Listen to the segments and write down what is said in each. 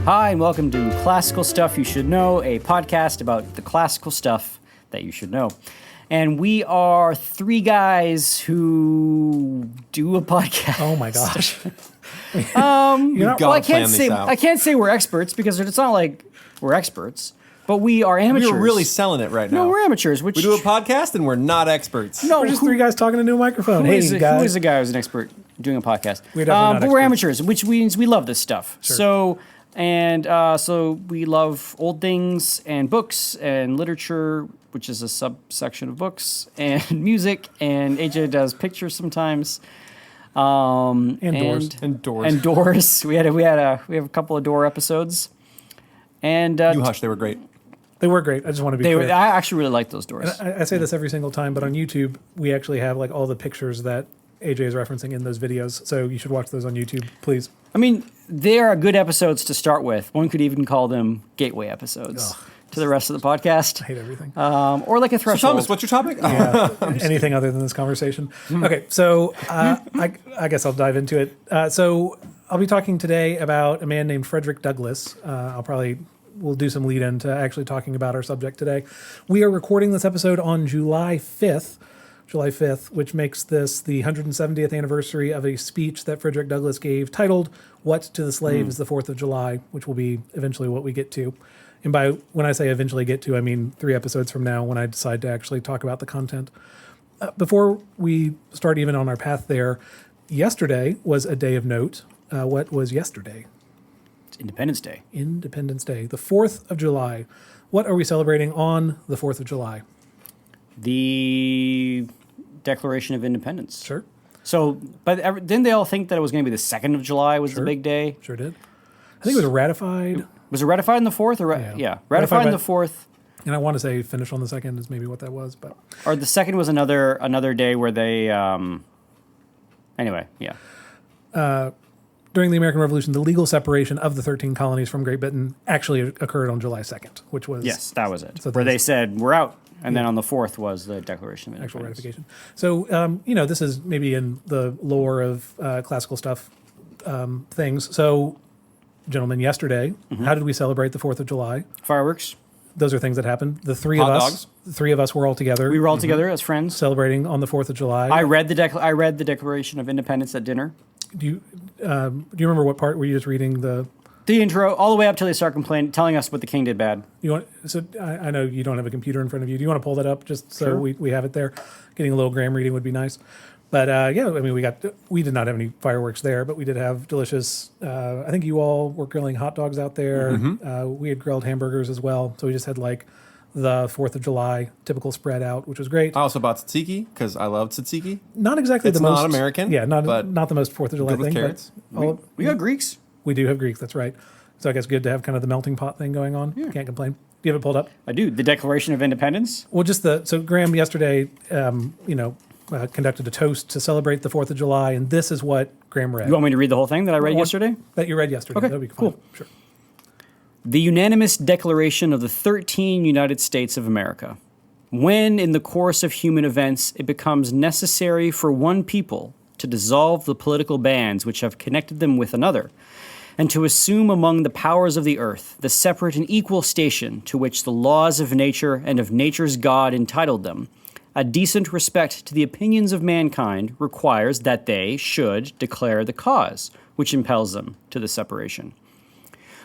Hi, and welcome to Classical Stuff You Should Know, a podcast about the classical stuff that you should know. And we are three guys who do a podcast. Oh my gosh. I can't say we're experts because it's not like we're experts, but we are amateurs. We're really selling it right now. No, we're amateurs. We do a podcast and we're not experts. No, We're just three guys talking into a microphone. Who Hey, is guys. the guy who's an expert doing a podcast? We're definitely not but we're experts. amateurs, which means we love this stuff. Sure. So we love old things and books and literature, which is a subsection of books, and music, and AJ does pictures sometimes. And doors. And doors. And doors. We have a couple of door episodes. And You hush, they were great. They were great. I just want to be clear. I actually really like those doors. I say this every single time, but on YouTube, we actually have like all the pictures that AJ is referencing in those videos. So you should watch those on YouTube, please. I mean, they are good episodes to start with. One could even call them gateway episodes to the rest of the podcast. I hate everything. Or like a So threshold. Thomas, what's your topic? Yeah, anything other than this conversation. Okay, so I guess I'll dive into it. So I'll be talking today about a man named Frederick Douglass. We'll do some lead in to actually talking about our subject today. We are recording this episode on July 5th, which makes this the 170th anniversary of a speech that Frederick Douglass gave titled, "What to the Slave is the 4th of July," which will be eventually what we get to. And by when I say eventually get to, I mean 3 episodes from now when I decide to actually talk about the content. Before we start even on our path there, yesterday was a day of note. What was yesterday? It's Independence Day. Independence Day, the 4th of July. What are we celebrating on the 4th of July? The Declaration of Independence. Sure. So, but didn't they all think that it was going to be the 2nd of July was the big day? Sure did. I think it was ratified. Was it ratified on the 4th? Ratified on the 4th. And I want to say finish on the 2nd is maybe what that was, but Or the 2nd was another day where they, anyway, yeah. during the American Revolution, the legal separation of the 13 colonies from Great Britain actually occurred on July 2nd, which was Yes, that was it. So where that they was- said, we're out. And then on the 4th was the Declaration of actual Independence. ratification. So, this is maybe in the lore of classical stuff things. So, gentlemen, yesterday, how did we celebrate the 4th of July? Fireworks. Those are things that happened. The three Hot of us, dogs. the three of us were all together. We were all together as friends. celebrating on the 4th of July. I read the Declaration of Independence at dinner. Do you remember what part were you just reading the? The intro, all the way up till they start telling us what the king did bad. You want? So I know you don't have a computer in front of you. Do you want to pull that up just so Sure. we have it there? Getting a little Graham reading would be nice. But we did not have any fireworks there, but we did have delicious. I think you all were grilling hot dogs out there. We had grilled hamburgers as well. So we just had like the 4th of July typical spread out, which was great. I also bought tzatziki because I love tzatziki. Not exactly It's the most not American, Yeah, but not the most 4th of July good with thing. carrots. But We got Greeks. we do have Greeks. That's right. So I guess good to have kind of the melting pot thing going on. Can't complain. Do you have it pulled up? I do. The Declaration of Independence. Well, so Graham yesterday, conducted a toast to celebrate the 4th of July, and this is what Graham read. You want me to read the whole thing that I read yesterday? That you read yesterday. Okay, That'd be cool. fine. Sure. The unanimous declaration of the 13 United States of America. When, in the course of human events, it becomes necessary for one people to dissolve the political bands which have connected them with another, and to assume among the powers of the earth the separate and equal station to which the laws of nature and of nature's God entitled them, a decent respect to the opinions of mankind requires that they should declare the cause which impels them to the separation.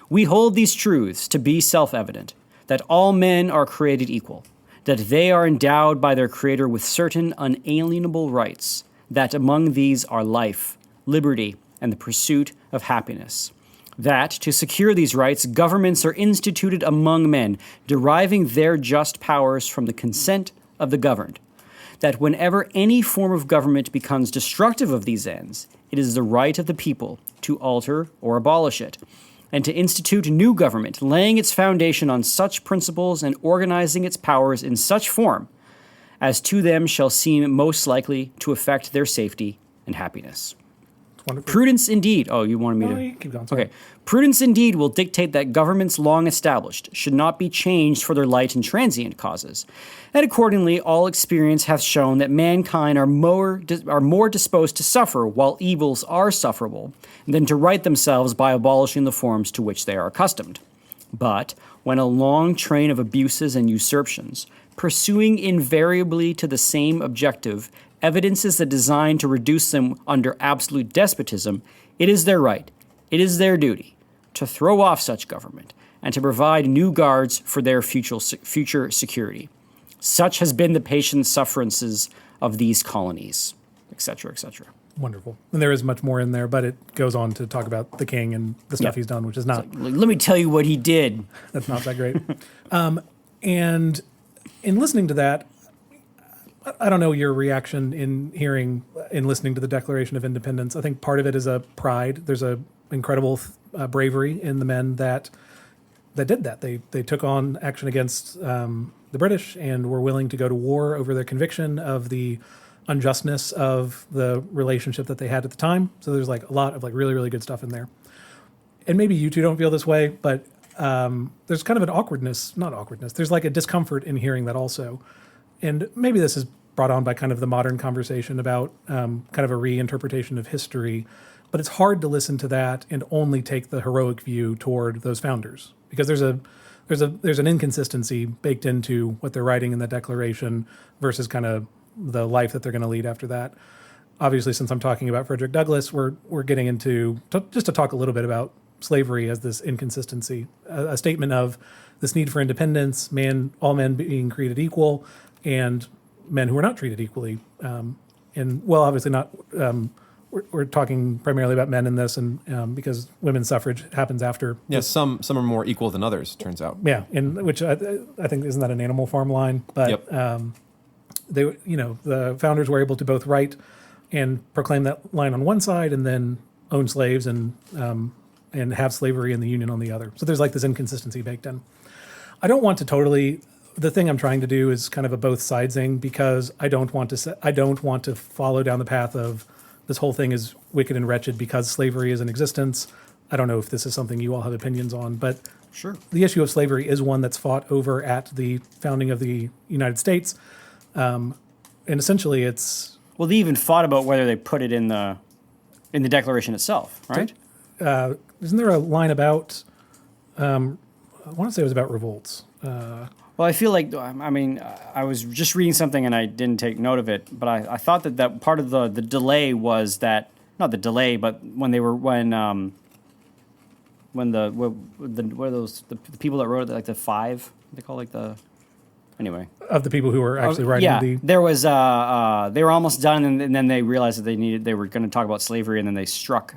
We hold these truths to be self-evident, that all men are created equal, that they are endowed by their Creator with certain unalienable rights, that among these are life, liberty, and the pursuit of happiness. That, to secure these rights, governments are instituted among men, deriving their just powers from the consent of the governed. That whenever any form of government becomes destructive of these ends, it is the right of the people to alter or abolish it, and to institute new government, laying its foundation on such principles and organizing its powers in such form as to them shall seem most likely to affect their safety and happiness. Wonderful. Prudence indeed. Oh, you wanted me No, to. you keep going. Sorry. Okay. Prudence indeed will dictate that governments long established should not be changed for their light and transient causes. And accordingly, all experience hath shown that mankind are more disposed to suffer while evils are sufferable than to right themselves by abolishing the forms to which they are accustomed. But when a long train of abuses and usurpations, pursuing invariably to the same objective, evidences the design to reduce them under absolute despotism, it is their right, it is their duty, to throw off such government and to provide new guards for their future security. Such has been the patient sufferances of these colonies, etc., etc. Wonderful. And there is much more in there, but it goes on to talk about the king and the stuff Yeah. he's done, which is not, Let me tell you what he did. that's not that great. And in listening to that, I don't know your reaction in listening to the Declaration of Independence. I think part of it is a pride. There's a incredible bravery in the men that did that. They took on action against the British and were willing to go to war over their conviction of the unjustness of the relationship that they had at the time. So there's like a lot of like really, really good stuff in there. And maybe you two don't feel this way, but there's kind of an not awkwardness. There's like a discomfort in hearing that also. And maybe this is brought on by kind of the modern conversation about kind of a reinterpretation of history, but it's hard to listen to that and only take the heroic view toward those founders because there's an inconsistency baked into what they're writing in the Declaration versus kind of the life that they're going to lead after that. Obviously, since I'm talking about Frederick Douglass, we're getting into just to talk a little bit about slavery as this inconsistency, a statement of this need for independence, all men being created equal, and men who are not treated equally. Obviously not. We're talking primarily about men in this, and because women's suffrage happens after. Yeah, some are more equal than others, turns out. Yeah, and which I think isn't that an Animal Farm line? But Yep. The founders were able to both write and proclaim that line on one side, and then own slaves and have slavery in the Union on the other. So there's like this inconsistency baked in. I don't want to totally. The thing I'm trying to do is kind of a both sidesing because I don't want to follow down the path of this whole thing is wicked and wretched because slavery is in existence. I don't know if this is something you all have opinions on, but Sure. the issue of slavery is one that's fought over at the founding of the United States. And essentially it's... Well, they even fought about whether they put it in the Declaration itself, right? Isn't there a line about... I want to say it was about revolts. Well, I feel like, I mean, I was just reading something and I didn't take note of it, but I thought that part of the delay was that, not the delay, but when the people that wrote it, like the five, they call like the, anyway. Of the people who were actually writing yeah, the... there was, they were almost done and then they realized that they were going to talk about slavery and then they struck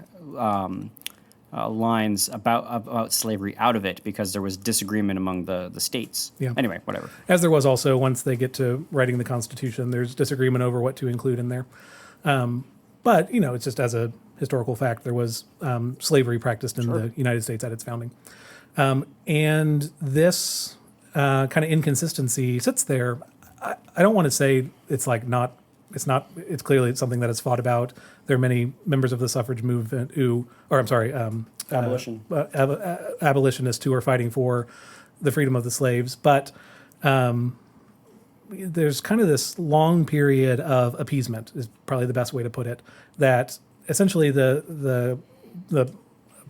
lines about slavery out of it because there was disagreement among the states. Yeah. Anyway, whatever. As there was also once they get to writing the Constitution, there's disagreement over what to include in there. But, it's just as a historical fact, there was slavery practiced in the United States at its founding. And this kind of inconsistency sits there. I don't want to say it's like not, it's clearly something that is fought about. There are many members of the suffrage movement abolitionists who are fighting for the freedom of the slaves. But there's kind of this long period of appeasement is probably the best way to put it, that essentially the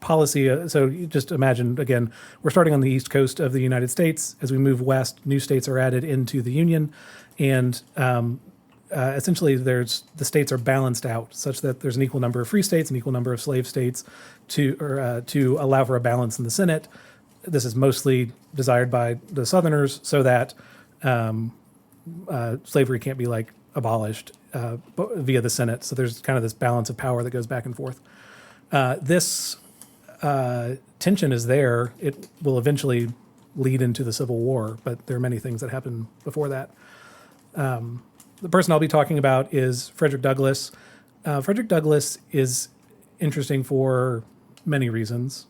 policy, so you just imagine, again, we're starting on the east coast of the United States. As we move west, new states are added into the Union, and essentially the states are balanced out such that there's an equal number of free states, an equal number of slave states to allow for a balance in the Senate. This is mostly desired by the Southerners so that slavery can't be like abolished via the Senate. So there's kind of this balance of power that goes back and forth. This tension is there. It will eventually lead into the Civil War, but there are many things that happen before that. The person I'll be talking about is Frederick Douglass. Frederick Douglass is interesting for many reasons.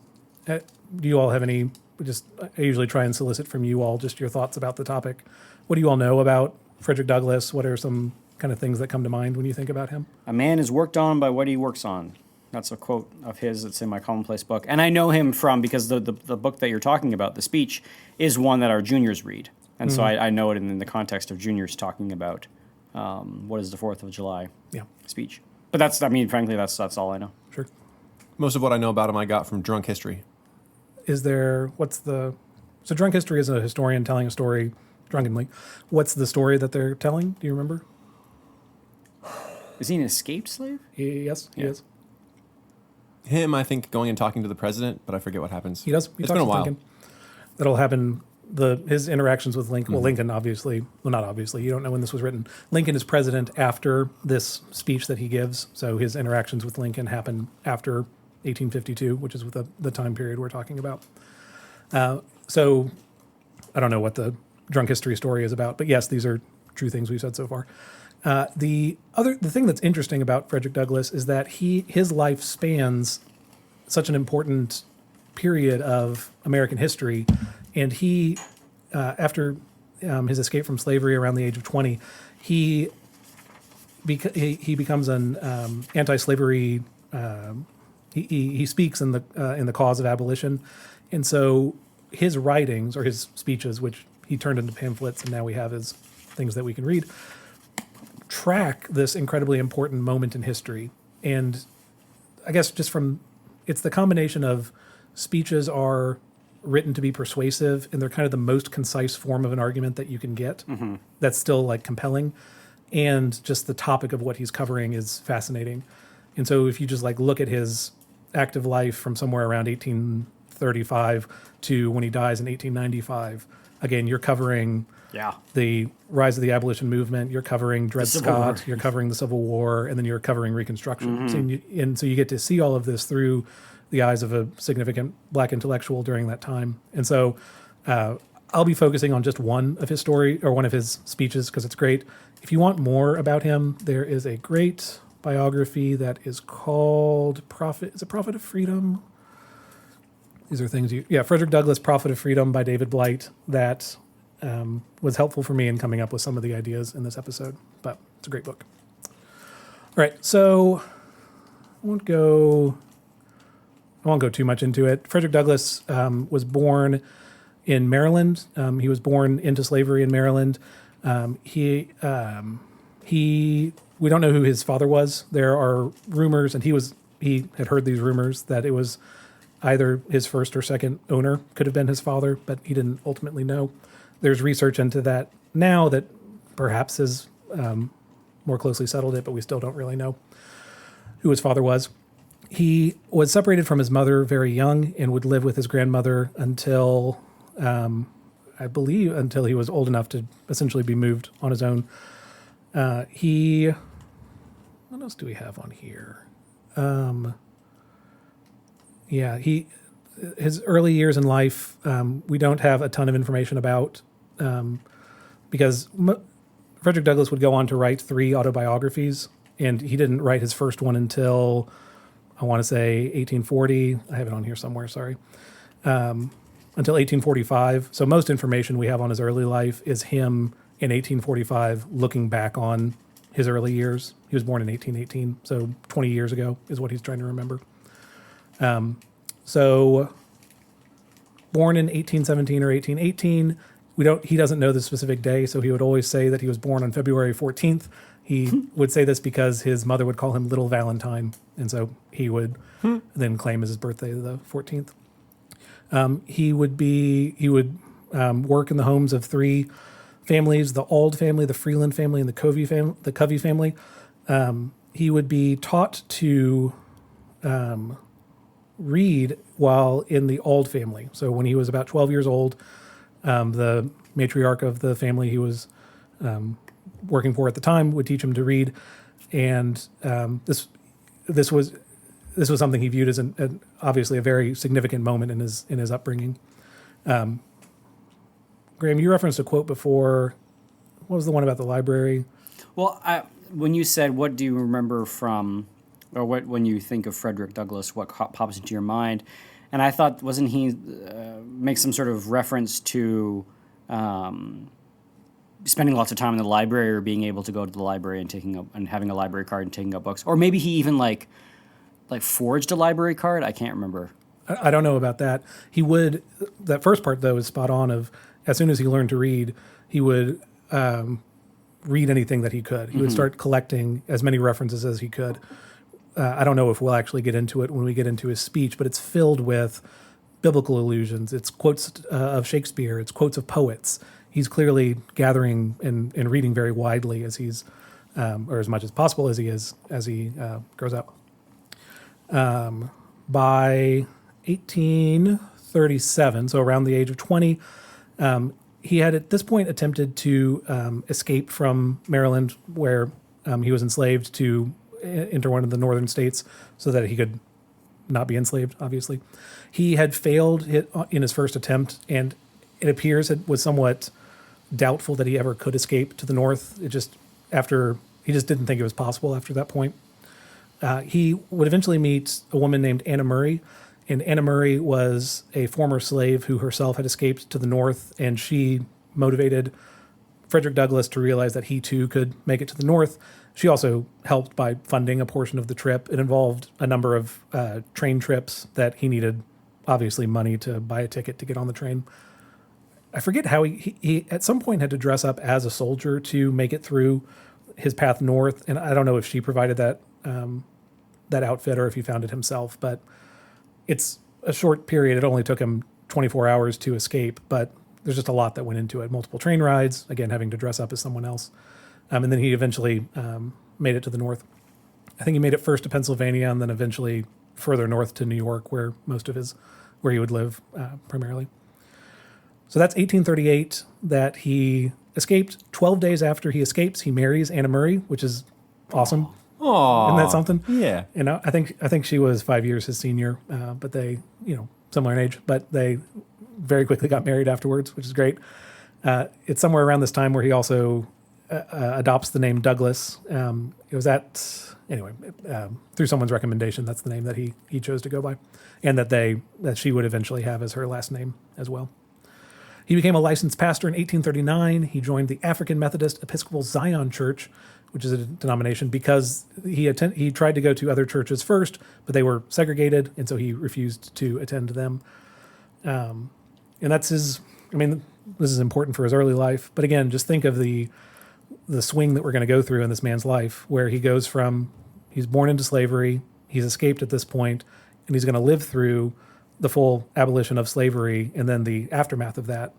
Do you all have any, I usually try and solicit from you all just your thoughts about the topic. What do you all know about Frederick Douglass? What are some kind of things that come to mind when you think about him? A man is worked on by what he works on. That's a quote of his that's in my commonplace book. And I know him from, because the book that you're talking about, the speech, is one that our juniors read. And so I know it in the context of juniors talking about what is the 4th of July speech. But frankly, that's all I know. Sure. Most of what I know about him I got from Drunk History. So Drunk History is a historian telling a story drunkenly. What's the story that they're telling? Do you remember? Is he an escaped slave? Yes, he is. Him, I think, going and talking to the president, but I forget what happens. He does. It's been a while. Lincoln. That'll happen. His interactions with Lincoln. Well, Lincoln, obviously. Well, not obviously. You don't know when this was written. Lincoln is president after this speech that he gives. So his interactions with Lincoln happen after 1852, which is the time period we're talking about. So I don't know what the Drunk History story is about, but yes, these are true things we've said so far. The thing that's interesting about Frederick Douglass is that his life spans such an important period of American history, and he, after his escape from slavery around the age of 20, he becomes an anti-slavery. He speaks in the cause of abolition, and so his writings or his speeches, which he turned into pamphlets, and now we have as things that we can read, track this incredibly important moment in history. And I guess it's the combination of speeches are written to be persuasive, and they're kind of the most concise form of an argument that you can get. That's still like compelling, and just the topic of what he's covering is fascinating. And so if you just like look at his active life from somewhere around 1835 to when he dies in 1895, again, you're covering the rise of the abolition movement, you're covering Dred Scott, you're covering the Civil War, and then you're covering Reconstruction. So you get to see all of this through the eyes of a significant black intellectual during that time. And so I'll be focusing on just one of his speeches because it's great. If you want more about him, there is a great biography that is called Prophet of Freedom? These are things Frederick Douglass, Prophet of Freedom by David Blight, that was helpful for me in coming up with some of the ideas in this episode, but it's a great book. All right, so I won't go too much into it. Frederick Douglass was born in Maryland. He was born into slavery in Maryland. We don't know who his father was. There are rumors, and he had heard these rumors that it was either his first or second owner could have been his father, but he didn't ultimately know. There's research into that now that perhaps has more closely settled it, but we still don't really know who his father was. He was separated from his mother very young and would live with his grandmother until, I believe, until he was old enough to essentially be moved on his own. What else do we have on here? His early years in life, we don't have a ton of information about, because Frederick Douglass would go on to write 3 autobiographies, and he didn't write his first one until, I want to say 1840. I have it on here somewhere, sorry. Until 1845. So most information we have on his early life is him in 1845 looking back on his early years. He was born in 1818, so 20 years ago is what he's trying to remember. So born in 1817 or 1818, he doesn't know the specific day, so he would always say that he was born on February 14th. He would say this because his mother would call him Little Valentine, and so he would then claim as his birthday the 14th. He would work in the homes of 3 families: the Auld family, the Freeland family, and the Covey family. He would be taught to read while in the Auld family. So when he was about 12 years old, the matriarch of the family he was working for at the time would teach him to read, and this was something he viewed as obviously a very significant moment in his upbringing. Graham, you referenced a quote before. What was the one about the library? Well, when you said, what do you remember from, or when you think of Frederick Douglass, what pops into your mind? And I thought, wasn't he make some sort of reference to spending lots of time in the library, or being able to go to the library and having a library card and taking up books? Or maybe he even like forged a library card? I can't remember. I don't know about that. That first part though is spot on of, as soon as he learned to read, he would read anything that he could. He would start collecting as many references as he could. I don't know if we'll actually get into it when we get into his speech, but it's filled with biblical allusions. It's quotes of Shakespeare. It's quotes of poets. He's clearly gathering and reading very widely as he's, or as much as possible as he grows up. By 1837, so around the age of 20, he had at this point attempted to escape from Maryland, where he was enslaved, to enter one of the northern states so that he could not be enslaved, obviously. He had failed in his first attempt, and it appears it was somewhat doubtful that he ever could escape to the north. He just didn't think it was possible after that point. He would eventually meet a woman named Anna Murray, and Anna Murray was a former slave who herself had escaped to the north, and she motivated Frederick Douglass to realize that he too could make it to the north. She also helped by funding a portion of the trip. It involved a number of train trips that he needed, obviously, money to buy a ticket to get on the train. I forget how he at some point had to dress up as a soldier to make it through his path north, and I don't know if she provided that outfit or if he found it himself, but it's a short period. It only took him 24 hours to escape, but there's just a lot that went into it. Multiple train rides, again, having to dress up as someone else. And then he eventually made it to the north. I think he made it first to Pennsylvania and then eventually further north to New York, where he would live primarily. So that's 1838 that he escaped. 12 days after he escapes, he marries Anna Murray, which is awesome. Aww. Isn't that something? Yeah. You know, I think she was 5 years his senior, but they, similar in age, but they very quickly got married afterwards, which is great. It's somewhere around this time where he also adopts the name Douglas. It was through someone's recommendation, that's the name that he chose to go by, and that she would eventually have as her last name as well. He became a licensed pastor in 1839. He joined the African Methodist Episcopal Zion Church, which is a denomination, because he tried to go to other churches first, but they were segregated, and so he refused to attend to them. And that's this is important for his early life. But again, just think of the swing that we're going to go through in this man's life, where he goes from, he's born into slavery, he's escaped at this point, and he's going to live through the full abolition of slavery and then the aftermath of that,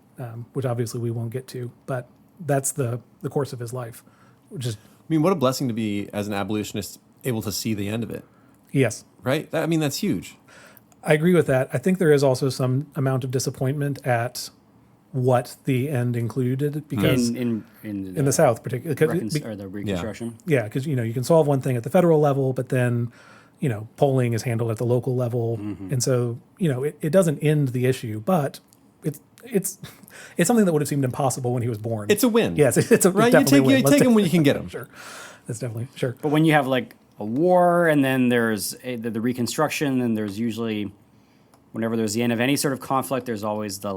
which obviously we won't get to. But that's the course of his life, which is... what a blessing to be, as an abolitionist, able to see the end of it. Yes. Right? That's huge. I agree with that. I think there is also some amount of disappointment at what the end included, because in the South, particularly, or the Reconstruction. Yeah, because you can solve one thing at the federal level, but then polling is handled at the local level, and so it doesn't end the issue, but it's something that would have seemed impossible when he was born. It's a win. Yes, it's a right. You take him when you can get him. Sure, that's definitely sure. But when you have like a war, and then there's the Reconstruction, and there's usually, whenever there's the end of any sort of conflict, there's always the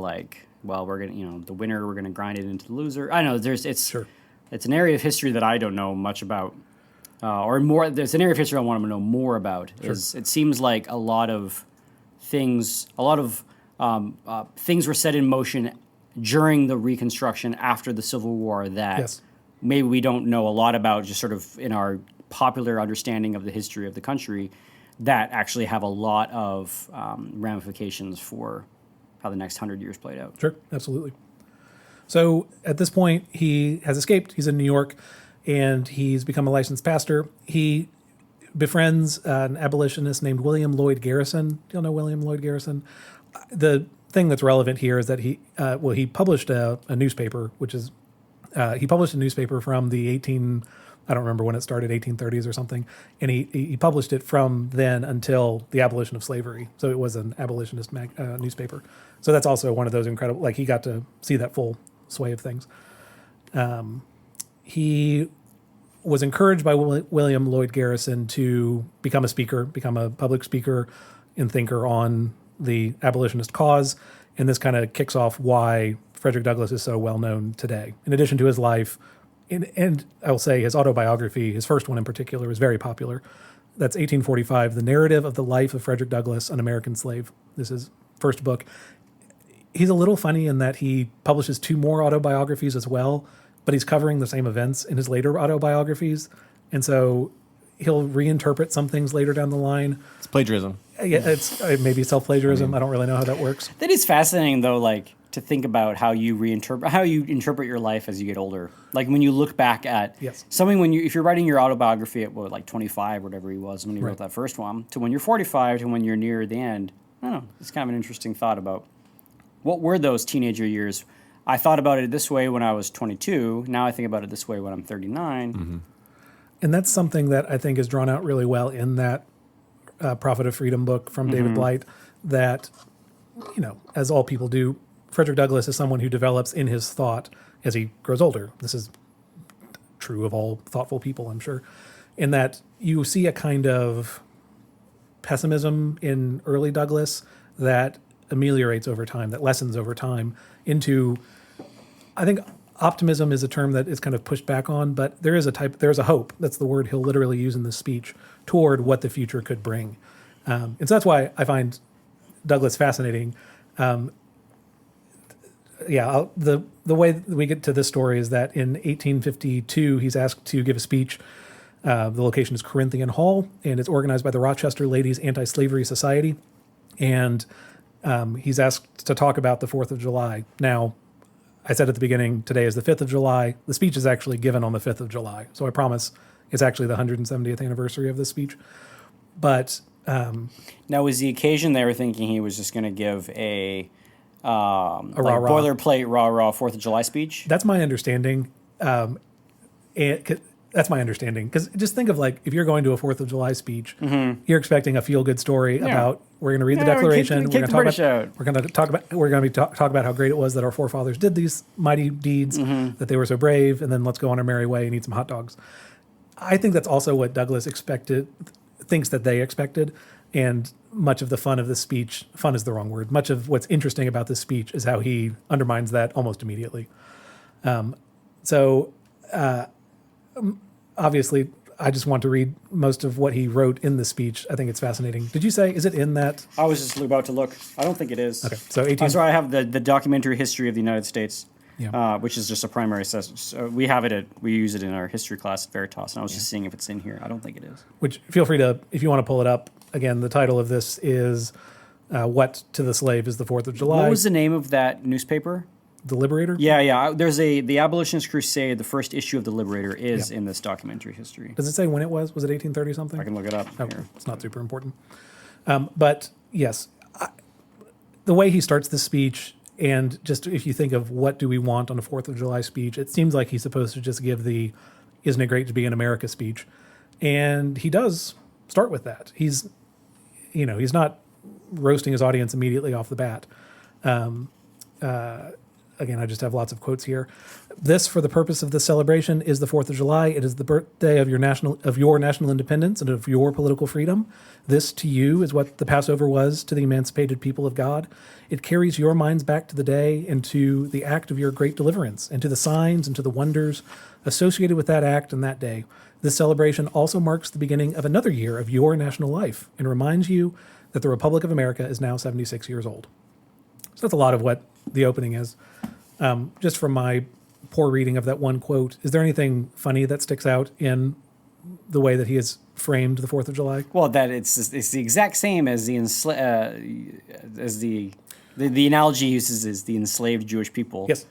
we're gonna the winner, we're gonna grind it into the loser. I know it's an area of history that I don't know much about, or more. There's an area of history I want to know more about. Sure. It seems like a lot of things were set in motion during the Reconstruction after the Civil War that maybe we don't know a lot about, just sort of in our popular understanding of the history of the country, that actually have a lot of ramifications for how the next 100 years played out. Sure, absolutely. So at this point, he has escaped. He's in New York, and he's become a licensed pastor. He befriends an abolitionist named William Lloyd Garrison. Do you all know William Lloyd Garrison? The thing that's relevant here is that he published a newspaper, he published a newspaper from the I don't remember when it started, 1830s or something, and he published it from then until the abolition of slavery. So it was an abolitionist newspaper. So that's also one of those incredible, he got to see that full sway of things. He was encouraged by William Lloyd Garrison to become a public speaker and thinker on the abolitionist cause, and this kind of kicks off why Frederick Douglass is so well known today. In addition to his life, and I will say his autobiography, his first one in particular, was very popular. That's 1845, The Narrative of the Life of Frederick Douglass, an American Slave. This is first book. He's a little funny in that he publishes 2 more autobiographies as well, but he's covering the same events in his later autobiographies. And so he'll reinterpret some things later down the line. It's plagiarism. Yeah, it's maybe self-plagiarism. I don't really know how that works. That is fascinating, though, like, to think about how you interpret your life as you get older. Like, when you look back at Yes. something, if you're writing your autobiography at, like 25, whatever he was when he wrote that first one, to when you're 45, to when you're near the end, I don't know, it's kind of an interesting thought about what were those teenager years. I thought about it this way when I was 22. Now I think about it this way when I'm 39. Mm-hmm. And that's something that I think is drawn out really well in that Prophet of Freedom book from David Blight, that, as all people do, Frederick Douglass is someone who develops in his thought as he grows older. This is true of all thoughtful people, I'm sure, in that you see a kind of pessimism in early Douglass that ameliorates over time, that lessens over time into, I think optimism is a term that is kind of pushed back on, but there's a hope. That's the word he'll literally use in this speech toward what the future could bring. And so that's why I find Douglass fascinating. The way that we get to this story is that in 1852, he's asked to give a speech. The location is Corinthian Hall, and it's organized by the Rochester Ladies Anti-Slavery Society. And he's asked to talk about the 4th of July. Now, I said at the beginning, today is the 5th of July. The speech is actually given on the 5th of July. So I promise it's actually the 170th anniversary of this speech. But now, was the occasion they were thinking he was just going to give a rah-rah. boilerplate rah-rah 4th of July speech? That's my understanding. That's my understanding. Because just think of, like, if you're going to a 4th of July speech, you're expecting a feel-good story about, we're going to read the Declaration. We're going to talk about how great it was that our forefathers did these mighty deeds, that they were so brave, and then let's go on our merry way and eat some hot dogs. I think that's also what Douglass thinks that they expected. And much of the fun of this speech, fun is the wrong word, much of what's interesting about this speech is how he undermines that almost immediately. Obviously, I just want to read most of what he wrote in the speech. I think it's fascinating. Did you say, is it in that? I was just about to look. I don't think it is. Okay, so That's why I have the documentary history of the United States, Yeah. which is just a primary assessment. So we have it we use it in our history class at Veritas, and I was just seeing if it's in here. I don't think it is. Which, feel free to, if you want to pull it up. Again, the title of this is What to the Slave is the 4th of July. What was the name of that newspaper? The Liberator? Yeah. There's the Abolitionist Crusade. The first issue of the Liberator is in this documentary history. Does it say when it was? Was it 1830 something? I can look it up Oh, here. it's not super important. But yes, the way he starts the speech, and just if you think of what do we want on a 4th of July speech, it seems like he's supposed to just give the "Isn't it great to be in America" speech, and he does start with that. He's not roasting his audience immediately off the bat. Again, I just have lots of quotes here. This, for the purpose of this celebration, is the 4th of July. It is the birthday of your national independence and of your political freedom. This, to you, is what the Passover was to the emancipated people of God. It carries your minds back to the day and to the act of your great deliverance and to the signs and to the wonders associated with that act and that day. This celebration also marks the beginning of another year of your national life and reminds you that the Republic of America is now 76 years old. So that's a lot of what the opening is. Just from my poor reading of that one quote, is there anything funny that sticks out in the way that he has framed the 4th of July? Well, that it's the exact same as the analogy he uses is the enslaved Jewish people. Yes.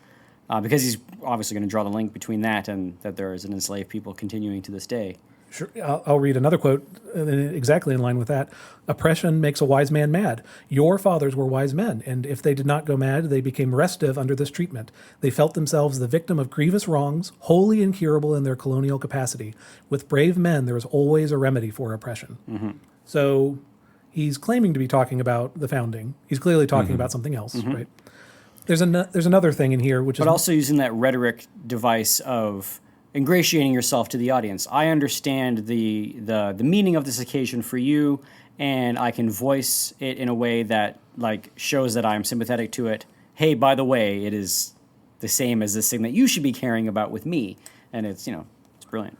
Because he's obviously going to draw the link between that and that there is an enslaved people continuing to this day. Sure. I'll read another quote exactly in line with that. Oppression makes a wise man mad. Your fathers were wise men, and if they did not go mad, they became restive under this treatment. They felt themselves the victim of grievous wrongs, wholly incurable in their colonial capacity. With brave men, there is always a remedy for oppression. Mm-hmm. So he's claiming to be talking about the founding. He's clearly talking about something else, right? There's another thing in here, which is... But also using that rhetoric device of ingratiating yourself to the audience. I understand the meaning of this occasion for you, and I can voice it in a way that shows that I'm sympathetic to it. Hey, by the way, it is the same as this thing that you should be caring about with me, and it's it's brilliant.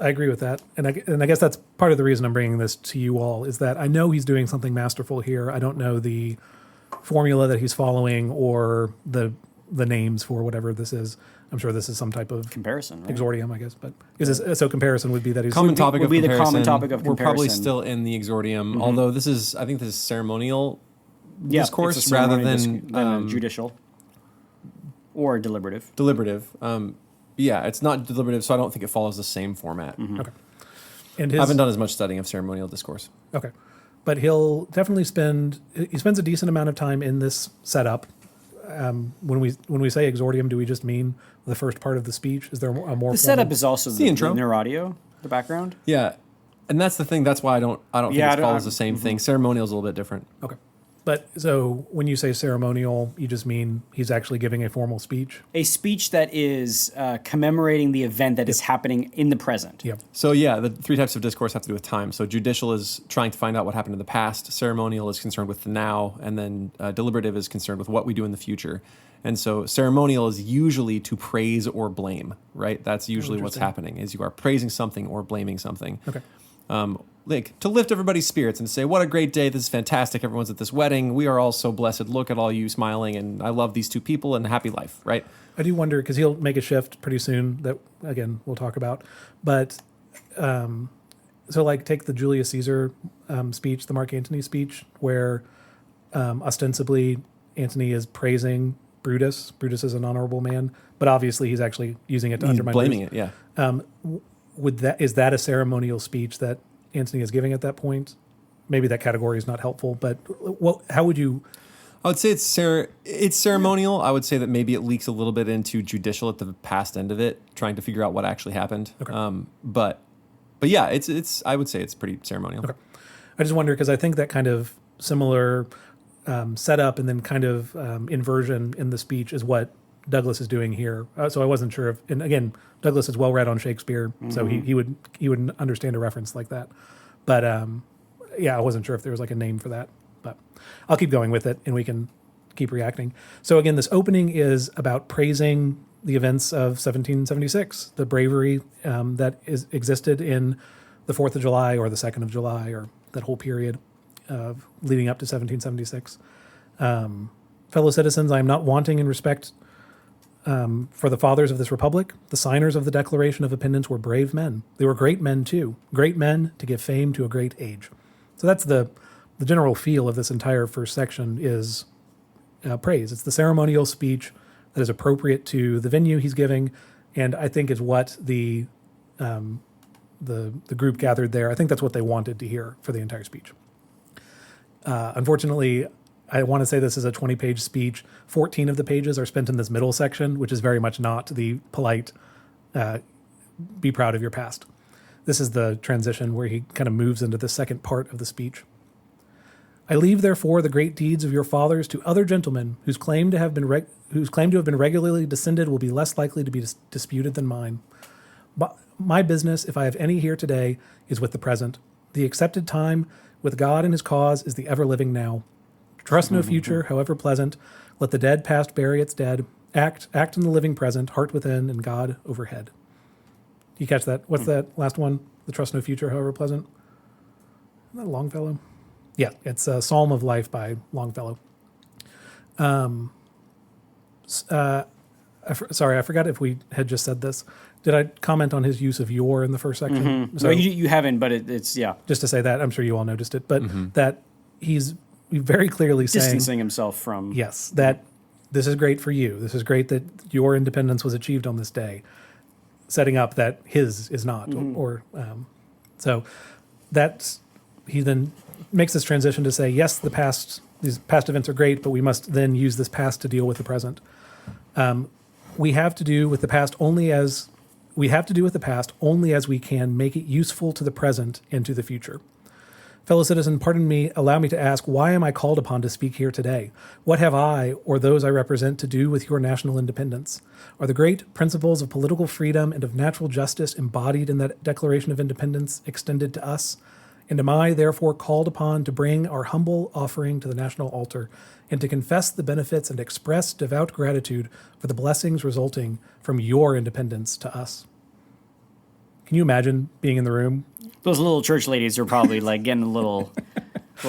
I agree with that, and I guess that's part of the reason I'm bringing this to you all is that I know he's doing something masterful here. I don't know the formula that he's following or the names for whatever this is. I'm sure this is some type of Comparison, right? exordium, I guess. But is this so? Comparison would be that he's Common topic would of be the comparison. common topic of We're probably comparison. still in the exordium, although I think this is ceremonial Yeah, discourse it's a rather ceremonial than judicial or deliberative. deliberative. Yeah, it's not deliberative, so I don't think it follows the same format. okay. And I haven't done as much studying of ceremonial discourse. Okay. But he'll definitely spends a decent amount of time in this setup. When we say exordium, do we just mean the first part of the speech? Is there a more The setup is also the intro. their audio, the background. Yeah, and that's the thing. That's why I don't think Yeah, it follows the same thing. Ceremonial is a little bit different. Okay. But so when you say ceremonial, you just mean he's actually giving a formal speech? A speech that is commemorating the event that is happening in the present. Yep. So yeah, the three types of discourse have to do with time. So judicial is trying to find out what happened in the past. Ceremonial is concerned with the now, and then deliberative is concerned with what we do in the future. And so ceremonial is usually to praise or blame, right? That's usually what's happening, is you are praising something or blaming something. Okay. Like to lift everybody's spirits and say, what a great day, this is fantastic, everyone's at this wedding, we are all so blessed, look at all you smiling, and I love these two people and happy life, right? I do wonder, because he'll make a shift pretty soon that, again, we'll talk about. But so like take the Julius Caesar speech, the Mark Antony speech, where ostensibly Antony is praising Brutus. Brutus is an honorable man, but obviously he's actually using it to He's undermine blaming Brutus. it, yeah. Is that a ceremonial speech that Antony is giving at that point? Maybe that category is not helpful, but how would you? I would say it's ceremonial. I would say that maybe it leaks a little bit into judicial at the past end of it, trying to figure out what actually happened. Okay. But yeah, it's I would say it's pretty ceremonial. Okay. I just wonder because I think that kind of similar setup and then kind of inversion in the speech is what Douglass is doing here. So I wasn't sure if, and again, Douglass is well read on Shakespeare, so he would understand a reference like that. But yeah, I wasn't sure if there was like a name for that. But I'll keep going with it, and we can keep reacting. So again, this opening is about praising the events of 1776, the bravery that existed in the 4th of July or the 2nd of July, or that whole period leading up to 1776. Fellow citizens, I am not wanting in respect for the fathers of this republic. The signers of the Declaration of Independence were brave men. They were great men too, great men to give fame to a great age. So that's the general feel of this entire first section is praise. It's the ceremonial speech that is appropriate to the venue he's giving, and I think is what the group gathered there. I think that's what they wanted to hear for the entire speech. Unfortunately, I want to say this is a 20-page speech. 14 of the pages are spent in this middle section, which is very much not the polite, be proud of your past. This is the transition where he kind of moves into the second part of the speech. I leave, therefore, the great deeds of your fathers to other gentlemen whose claim to have been regularly descended will be less likely to be disputed than mine. But my business, if I have any here today, is with the present. The accepted time with God and his cause is the ever-living now. Trust no future, however pleasant. Let the dead past bury its dead. Act in the living present, heart within and God overhead. You catch that? What's that last one? The trust no future, however pleasant. Isn't that Longfellow? Yeah, it's a Psalm of Life by Longfellow. Sorry, I forgot if we had just said this. Did I comment on his use of your in the first section? So you haven't, but it's Just to say that, I'm sure you all noticed it, but that he's very clearly saying, distancing himself from. yes, that this is great for you. This is great that your independence was achieved on this day, setting up that his is not. So that's, he then makes this transition to say, yes, these past events are great, but we must then use this past to deal with the present. We have to do with the past only as we can make it useful to the present and to the future. Fellow citizen, pardon me, allow me to ask, why am I called upon to speak here today? What have I, or those I represent, to do with your national independence? Are the great principles of political freedom and of natural justice embodied in that Declaration of Independence extended to us? And am I, therefore, called upon to bring our humble offering to the national altar and to confess the benefits and express devout gratitude for the blessings resulting from your independence to us? Can you imagine being in the room? Those little church ladies are probably like getting a little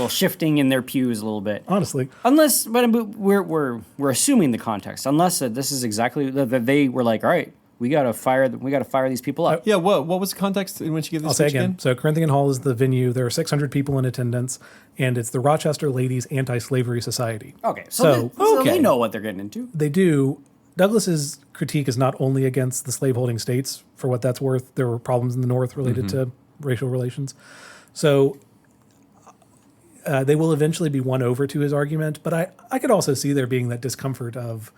shifting in their pews a little bit. Honestly, Unless, but we're assuming the context. Unless this is exactly that they were like, all right, we gotta fire these people up. Yeah, what was the context in which you give this I'll say speech again. So Corinthian Hall is the venue. There are 600 people in attendance, and it's the Rochester Ladies Anti-Slavery Society. Okay, so okay. they know what they're getting into. They do. Douglass's critique is not only against the slaveholding states, for what that's worth. There were problems in the North related to racial relations. So they will eventually be won over to his argument, but I could also see there being that discomfort of,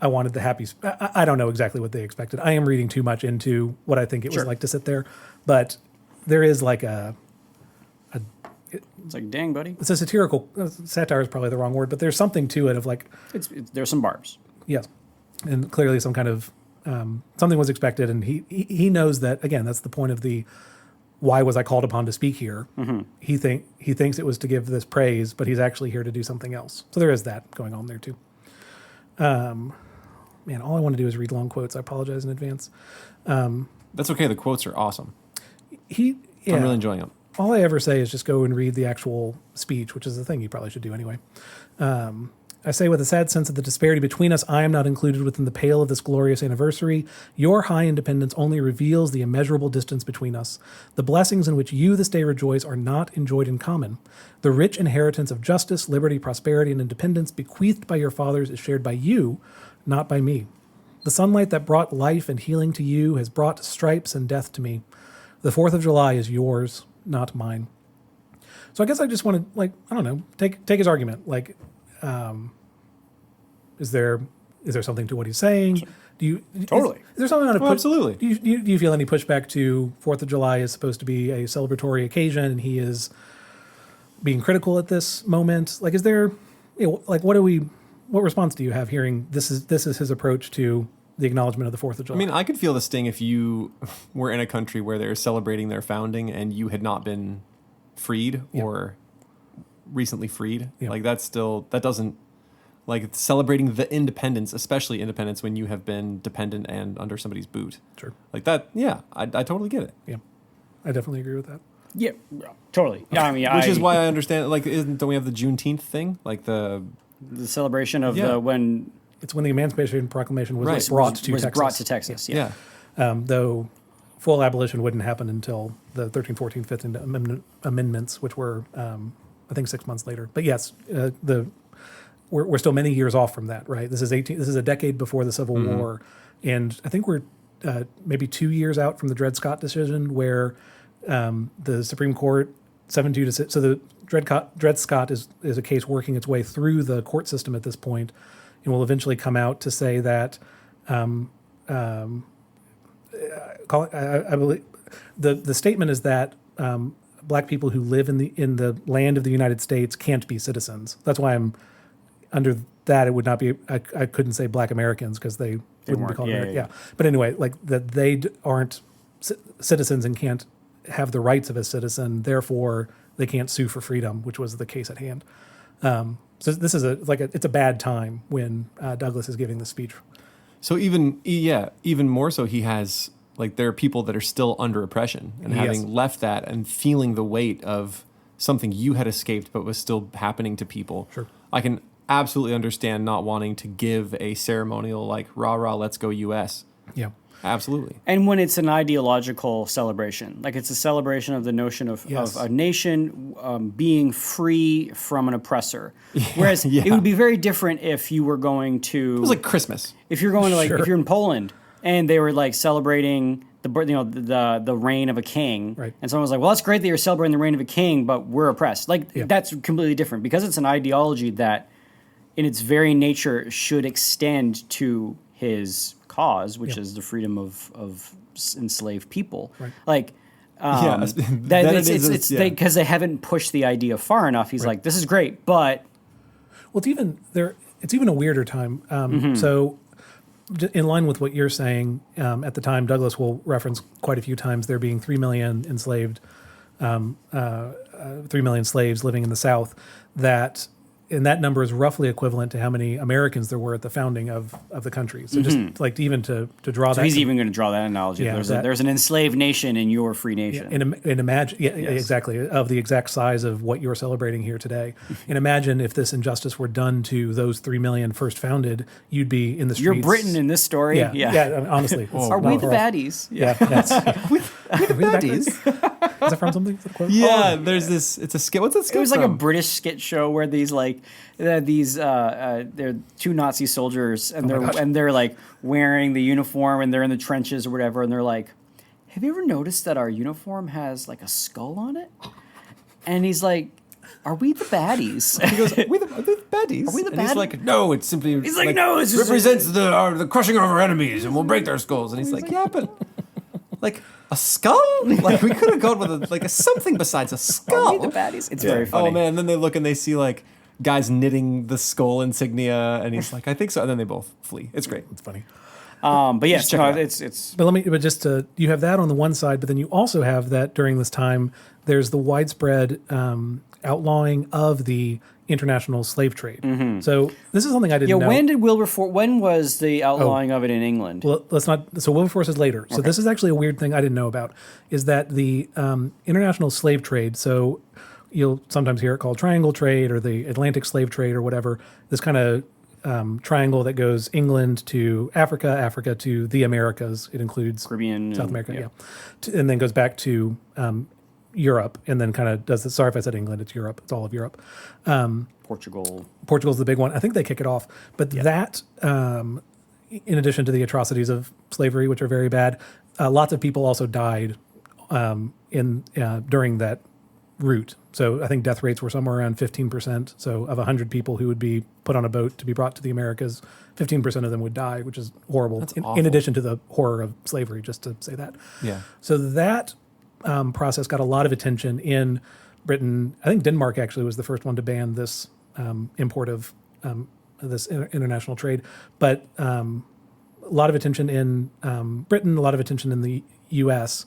I wanted the happy. I don't know exactly what they expected. I am reading too much into what I think it was like to sit there, but there is like It's like, dang, buddy. it's a satirical satire is probably the wrong word, but there's something to it of like, There's some barbs. yes, and clearly some kind of something was expected, and he knows that, again, that's the point of the why was I called upon to speak here. He thinks it was to give this praise, but he's actually here to do something else. So there is that going on there too. Man, all I want to do is read long quotes. I apologize in advance. That's okay. The quotes are awesome. I'm I'm really enjoying them. All I ever say is just go and read the actual speech, which is the thing you probably should do anyway. I say with a sad sense of the disparity between us, I am not included within the pale of this glorious anniversary. Your high independence only reveals the immeasurable distance between us. The blessings in which you this day rejoice are not enjoyed in common. The rich inheritance of justice, liberty, prosperity, and independence bequeathed by your fathers is shared by you, not by me. The sunlight that brought life and healing to you has brought stripes and death to me. The 4th of July is yours, not mine. So I guess I just want to, like, I don't know, take his argument. Like, is there something to what he's saying? Totally. Is there something on a absolutely. Do you feel any pushback to 4th of July is supposed to be a celebratory occasion and he is being critical at this moment? Like, is there, like, what response do you have hearing this is his approach to the acknowledgement of the 4th of July? I mean, I could feel the sting if you were in a country where they're celebrating their founding and you had not been freed or recently freed. Yeah. Like, that doesn't, like, celebrating the independence, especially independence when you have been dependent and under somebody's boot. Sure. Like that, yeah, I totally get it. Yeah, I definitely agree with that. Yeah, totally. Yeah, I mean, Which is why I understand, like, don't we have the Juneteenth thing? Like the celebration of when It's when the Emancipation Proclamation was Right. brought to Texas. brought to Texas. Yeah. Though full abolition wouldn't happen until the 13th, 14th, 15th amendments, which were, I think, 6 months later. But yes, we're still many years off from that, right? This is a decade before the Civil War, and I think we're maybe 2 years out from the Dred Scott decision, where the Supreme Court 7-2 to 6. So the Dred Scott is a case working its way through the court system at this point, and will eventually come out to say that I believe the statement is that black people who live in the land of the United States can't be citizens. That's why I'm under that. It would not be. I couldn't say black Americans because they wouldn't be called Americans. Yeah. But anyway, like that they aren't citizens and can't have the rights of a citizen. Therefore, they can't sue for freedom, which was the case at hand. So this is it's a bad time when Douglass is giving this speech. So even more so, he has, like, there are people that are still under oppression and having left that and feeling the weight of something you had escaped but was still happening to people. Sure. I can absolutely understand not wanting to give a ceremonial like rah rah let's go US. Yeah. Absolutely. And when it's an ideological celebration, like it's a celebration of the notion of a nation being free from an oppressor. Whereas it would be very different if you were going to... It was like Christmas. If you're going to if you're in Poland and they were like celebrating the reign of a king, right. And someone was like, well, that's great that you're celebrating the reign of a king, but we're oppressed. Like that's completely different because it's an ideology that in its very nature should extend to his cause, which is the freedom of enslaved people. Right. Like, it's because they haven't pushed the idea far enough. He's like, this is great, but well, it's even a weirder time. So, in line with what you're saying, at the time, Douglass will reference quite a few times there being 3 million enslaved, 3 million slaves living in the South. That and that number is roughly equivalent to how many Americans there were at the founding of the country. So just like even to draw So that. he's even going to draw that analogy. Yeah, There's an enslaved nation in your free nation. And imagine, exactly, of the exact size of what you're celebrating here today. And imagine if this injustice were done to those 3 million first founded, you'd be in the streets. You're Britain in this story. Yeah. Honestly, Are we the baddies? Yeah, that's we the baddies. Is that from something? Is that a quote? Yeah, there's this. It's a skit. What's that skit? It was like a from? British skit show where these they're two Nazi soldiers and they're like wearing the uniform and they're in the trenches or whatever, and they're like, have you ever noticed that our uniform has like a skull on it? And he's like, are we the baddies? He goes, are we the baddies? Are we the and he's baddies? like, no, it's simply. He's like, no, it's just represents the crushing of our enemies, and we'll break their skulls. And he's like, yeah, but like a skull? Like we could have gone with something besides a skull. Are we the baddies? It's very funny. Oh man! And then they look and they see like guys knitting the skull insignia, and he's like, I think so. And then they both flee. It's great. It's funny. But yes, check it out. it's. But just to, you have that on the one side, but then you also have that during this time, there's the widespread outlawing of the international slave trade. So this is something I didn't know. When was the outlawing of it in England? Well, let's not. So Wilberforce is later. So this is actually a weird thing I didn't know about. Is that the international slave trade? So you'll sometimes hear it called triangle trade or the Atlantic slave trade or whatever. This kind of triangle that goes England to Africa, Africa to the Americas. It includes Caribbean, South America, and then goes back to Europe, and then kind of does the. Sorry if I said England. It's Europe. It's all of Europe. Portugal's the big one. I think they kick it off. But that, in addition to the atrocities of slavery, which are very bad, lots of people also died during that route. So I think death rates were somewhere around 15%. So of 100 people who would be put on a boat to be brought to the Americas, 15% of them would die, which is horrible. That's in awful. addition to the horror of slavery, just to say that. Yeah. So that process got a lot of attention in Britain. I think Denmark actually was the first one to ban this import of this international trade. But a lot of attention in Britain, a lot of attention in the U.S.,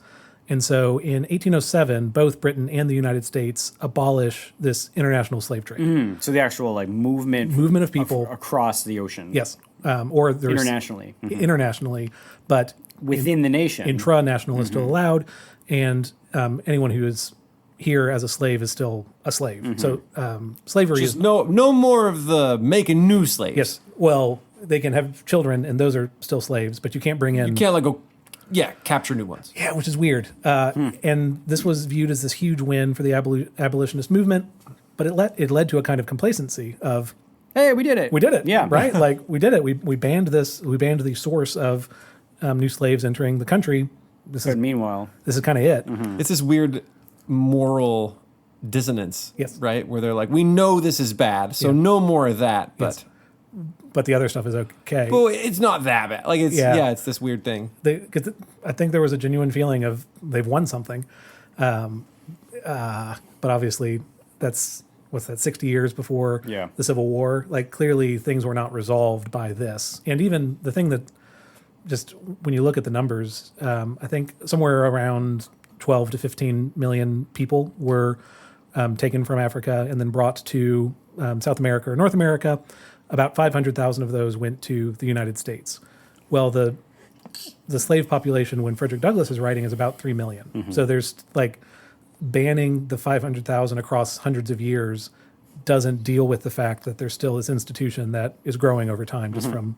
and so in 1807, both Britain and the United States abolish this international slave trade. So the actual movement of people across the ocean. Yes, or there's Internationally. internationally, but Within the nation. intranational is still allowed, and anyone who is here as a slave is still a slave. So slavery is Just no more of the making new slaves. yes. Well, they can have children, and those are still slaves, but you can't bring in. You can't go. Yeah, capture new ones. Yeah, which is weird. And this was viewed as this huge win for the abolitionist movement, but it led to a kind of complacency of, hey, we did it. we did it. Yeah. Right? Like, we did it. We banned this. We banned the source of new slaves entering the country. This But meanwhile, is kind of it. It's this weird moral dissonance. Yes. Right? Where they're like, we know this is bad, so no more of that. But Yes. But the other stuff is okay. well, it's not that bad. Like it's it's this weird thing. Because I think there was a genuine feeling of they've won something. But obviously, that's, 60 years before the Civil War? Like, clearly things were not resolved by this. And even the thing that, just when you look at the numbers, I think somewhere around 12 to 15 million people were taken from Africa and then brought to South America or North America. About 500,000 of those went to the United States. Well, the slave population when Frederick Douglass is writing is about 3 million. So there's like banning the 500,000 across hundreds of years doesn't deal with the fact that there's still this institution that is growing over time just from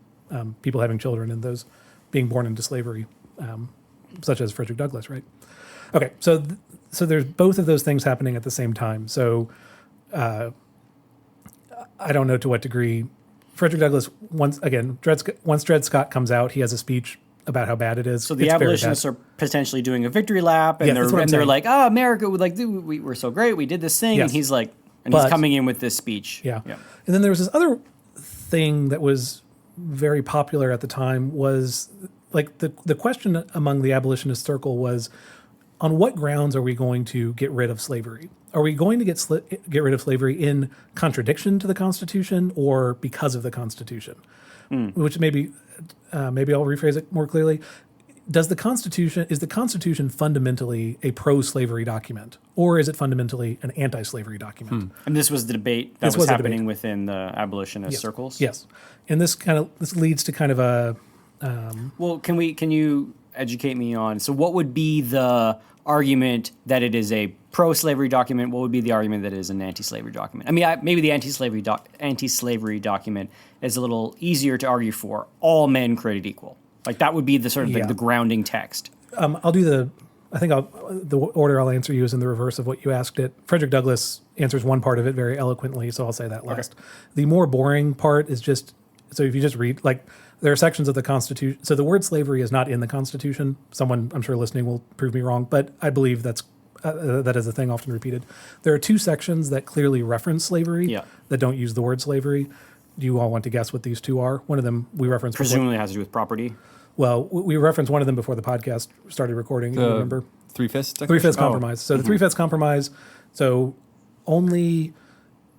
people having children and those being born into slavery, such as Frederick Douglass, right? Okay, so there's both of those things happening at the same time. So I don't know to what degree Frederick Douglass, once Dred Scott comes out, he has a speech about how bad it is. so the It's very abolitionists bad. are potentially doing a victory lap, and Yeah, that's what I'm they're saying. like, "Oh, America would we're so great, we did this thing," Yes. and he's like, he's But- coming in with this speech. Yeah. And then there was this other thing that was very popular at the time was like the question among the abolitionist circle was, on what grounds are we going to get rid of slavery? Are we going to get rid of slavery in contradiction to the Constitution or because of the Constitution? Which maybe I'll rephrase it more clearly. is the Constitution fundamentally a pro-slavery document, or is it fundamentally an anti-slavery document? And this was the debate that was happening within the abolitionist circles. Yes, and this leads to kind of a. Well, can you educate me on? So, what would be the argument that it is a pro-slavery document? What would be the argument that it is an anti-slavery document? I mean, maybe the anti-slavery document is a little easier to argue for. All men created equal. Like that would be the sort of like the grounding text. The order I'll answer you is in the reverse of what you asked it. Frederick Douglass answers one part of it very eloquently, so I'll say that last. Okay. The more boring part is just, so if you just read, like there are sections of the Constitution. So the word slavery is not in the Constitution. Someone I'm sure listening will prove me wrong, but I believe that is a thing often repeated. There are two sections that clearly reference slavery that don't use the word slavery. Do you all want to guess what these two are? One of them we referenced. Presumably has to do with property. Well, we referenced one of them before the podcast started recording. You remember? Three-fifths? Three-fifths compromise. So the three-fifths compromise, so only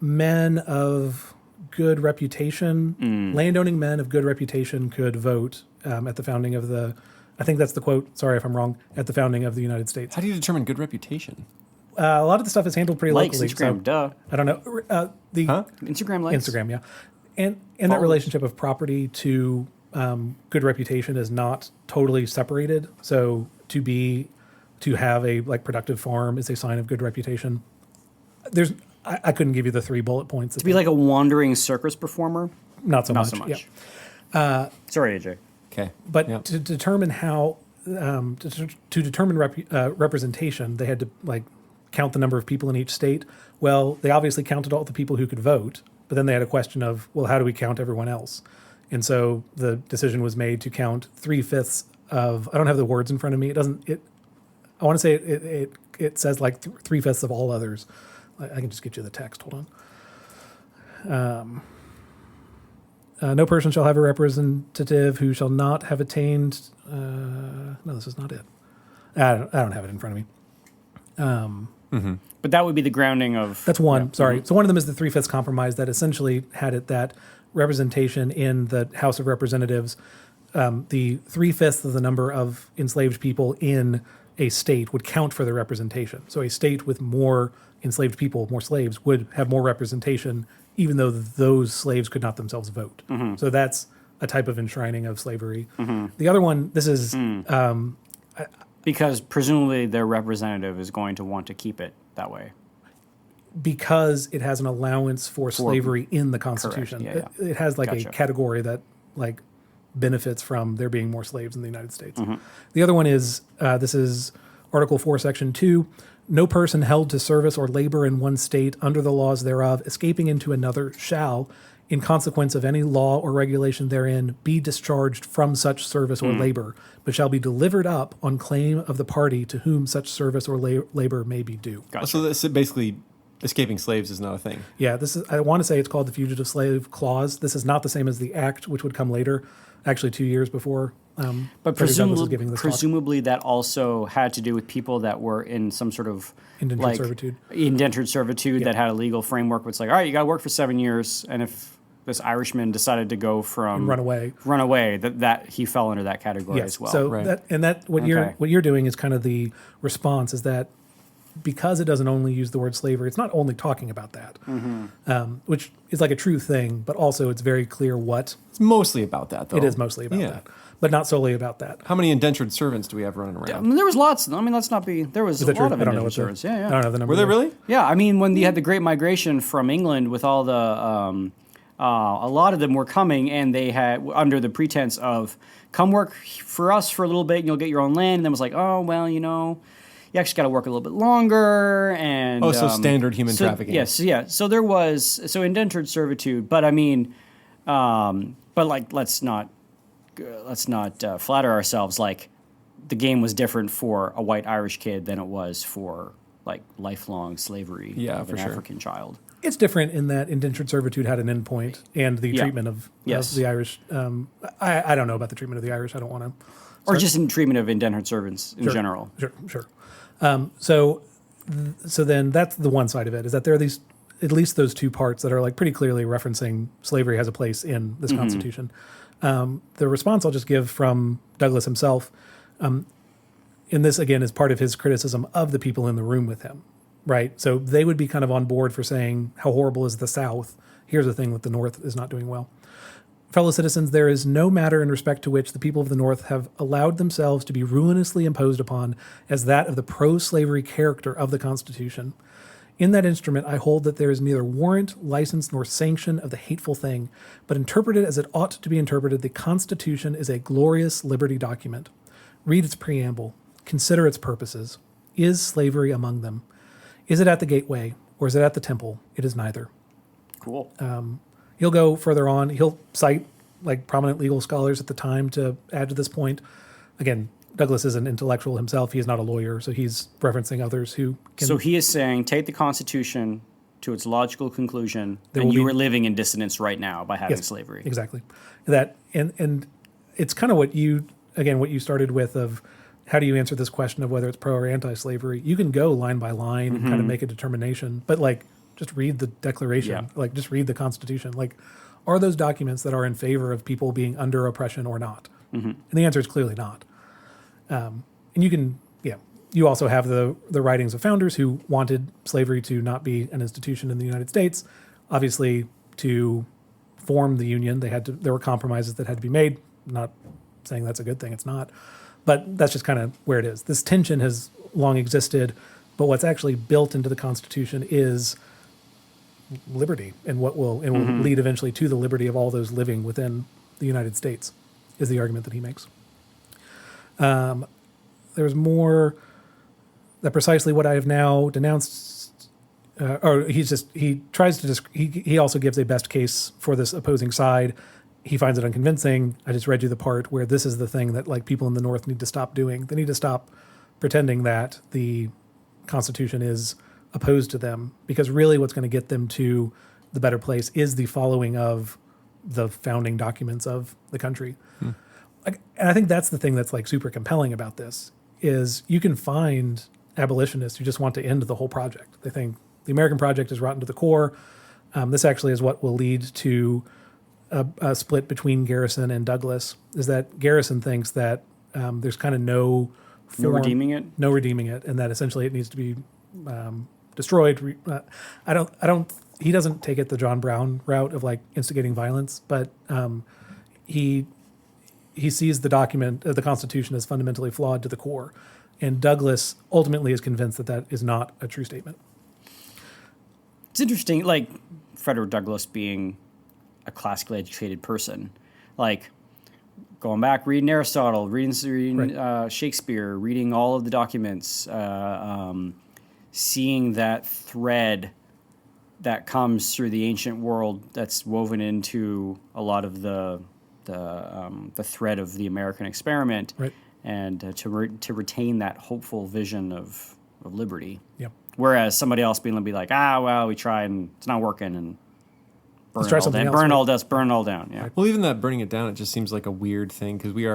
men of good reputation, landowning men of good reputation could vote at the founding of the, I think that's the quote, sorry if I'm wrong, at the founding of the United States. How do you determine good reputation? A lot of the stuff is handled pretty locally. Instagram, duh. I don't know. Instagram likes? Instagram, yeah. And that relationship of property to good reputation is not totally separated. So to have a like productive farm is a sign of good reputation. I couldn't give you the 3 bullet points. To be like a wandering circus performer? Not so much. Yeah. Sorry, AJ. Okay. But to determine how to determine representation, they had to like count the number of people in each state. Well, they obviously counted all the people who could vote, but then they had a question of, well, how do we count everyone else? And so the decision was made to count 3/5 of. I don't have the words in front of me. It doesn't. I want to say it says like 3/5 of all others. I can just get you the text. Hold on. No person shall have a representative who shall not have attained. No, this is not it. I don't have it in front of me. But that would be the grounding of. That's one. Sorry. So one of them is the 3/5 compromise that essentially had it that representation in the House of Representatives, the 3/5 of the number of enslaved people in a state would count for the representation. So a state with more enslaved people, more slaves, would have more representation, even though those slaves could not themselves vote. So that's a type of enshrining of slavery. The other one, this is because presumably their representative is going to want to keep it that way. Because it has an allowance for slavery in the Constitution. Yeah. It has like a category that like benefits from there being more slaves in the United States. The other one is, this is Article 4, Section 2. No person held to service or labor in one state under the laws thereof, escaping into another, shall, in consequence of any law or regulation therein, be discharged from such service or labor, but shall be delivered up on claim of the party to whom such service or labor may be due. Gotcha. So this is basically escaping slaves is not a thing. Yeah, this is. I want to say it's called the Fugitive Slave Clause. This is not the same as the Act, which would come later, actually 2 years before. But presumably that also had to do with people that were in some sort of indentured servitude that had a legal framework. Where it's like, all right, you got to work for 7 years, and if this Irishman decided to go from run away, that he fell under that category as well. So what you're doing is kind of the response is that because it doesn't only use the word slavery, it's not only talking about that, which is like a true thing, but also it's very clear what. It's mostly about that, though. It is mostly about that, but not solely about that. How many indentured servants do we have running around? I mean, there was lots. I mean, let's not be. There was a lot of indentured servants. I don't know the number. Were there really? Yeah, I mean, when you had the Great Migration from England with all the, a lot of them were coming, and they had under the pretense of come work for us for a little bit, and you'll get your own land. And then it was like, oh well, you actually got to work a little bit longer, and so standard human trafficking. Yes, yeah. So there was indentured servitude, but I mean, but like let's not flatter ourselves. Like the game was different for a white Irish kid than it was for like lifelong slavery of an African child. It's different in that indentured servitude had an endpoint, and the treatment of the Irish. I don't know about the treatment of the Irish. I don't want to. Or just in treatment of indentured servants in general. Sure. So then that's the one side of it, is that there are these, at least those two parts that are like pretty clearly referencing slavery has a place in this Constitution. The response I'll just give from Douglass himself, And this, again, is part of his criticism of the people in the room with him, right? So they would be kind of on board for saying, how horrible is the South? Here's the thing that the North is not doing well. Fellow citizens, there is no matter in respect to which the people of the North have allowed themselves to be ruinously imposed upon as that of the pro-slavery character of the Constitution. In that instrument, I hold that there is neither warrant, license, nor sanction of the hateful thing, but interpreted as it ought to be interpreted, the Constitution is a glorious liberty document. Read its preamble. Consider its purposes. Is slavery among them? Is it at the gateway, or is it at the temple? It is neither. Cool. He'll go further on. He'll cite like prominent legal scholars at the time to add to this point. Again, Douglass is an intellectual himself. He is not a lawyer, so he's referencing others who can. So he is saying, take the Constitution to its logical conclusion, There and will you be- are living in dissonance right now by having Yes, slavery. Exactly. That and it's kind of what you started with of how do you answer this question of whether it's pro or anti-slavery? You can go line by line and kind of make a determination, but like just read the Declaration, Yeah. like just read the Constitution. Like, are those documents that are in favor of people being under oppression or not? And the answer is clearly not. And you can, you also have the writings of founders who wanted slavery to not be an institution in the United States. Obviously, to form the Union, there were compromises that had to be made. Not saying that's a good thing, it's not. But that's just kind of where it is. This tension has long existed, but what's actually built into the Constitution is liberty, and what will lead eventually to the liberty of all those living within the United States, is the argument that he makes. There's more that precisely what I have now denounced, he tries to, he also gives a best case for this opposing side. He finds it unconvincing. I just read you the part where this is the thing that like people in the North need to stop doing. They need to stop pretending that the Constitution is opposed to them, because really what's going to get them to the better place is the following of the founding documents of the country. And I think that's the thing that's like super compelling about this is you can find abolitionists who just want to end the whole project. They think the American project is rotten to the core. This actually is what will lead to a split between Garrison and Douglass, is that Garrison thinks that there's kind of no redeeming it? no redeeming it, and that essentially it needs to be destroyed. He doesn't take it the John Brown route of like instigating violence, but he sees the document, the Constitution, as fundamentally flawed to the core. And Douglass ultimately is convinced that that is not a true statement. It's interesting, like Frederick Douglass being a classically educated person, like going back, reading Aristotle, reading Right. Shakespeare, reading all of the documents, seeing that thread that comes through the ancient world that's woven into a lot of the thread of the American experiment, Right. and to retain that hopeful vision of liberty. Yep. Whereas somebody else being like, well, we tried and it's not working, and Let's try something else, burn right? all down. Yeah. Well, even that burning it down, it just seems like a weird thing because we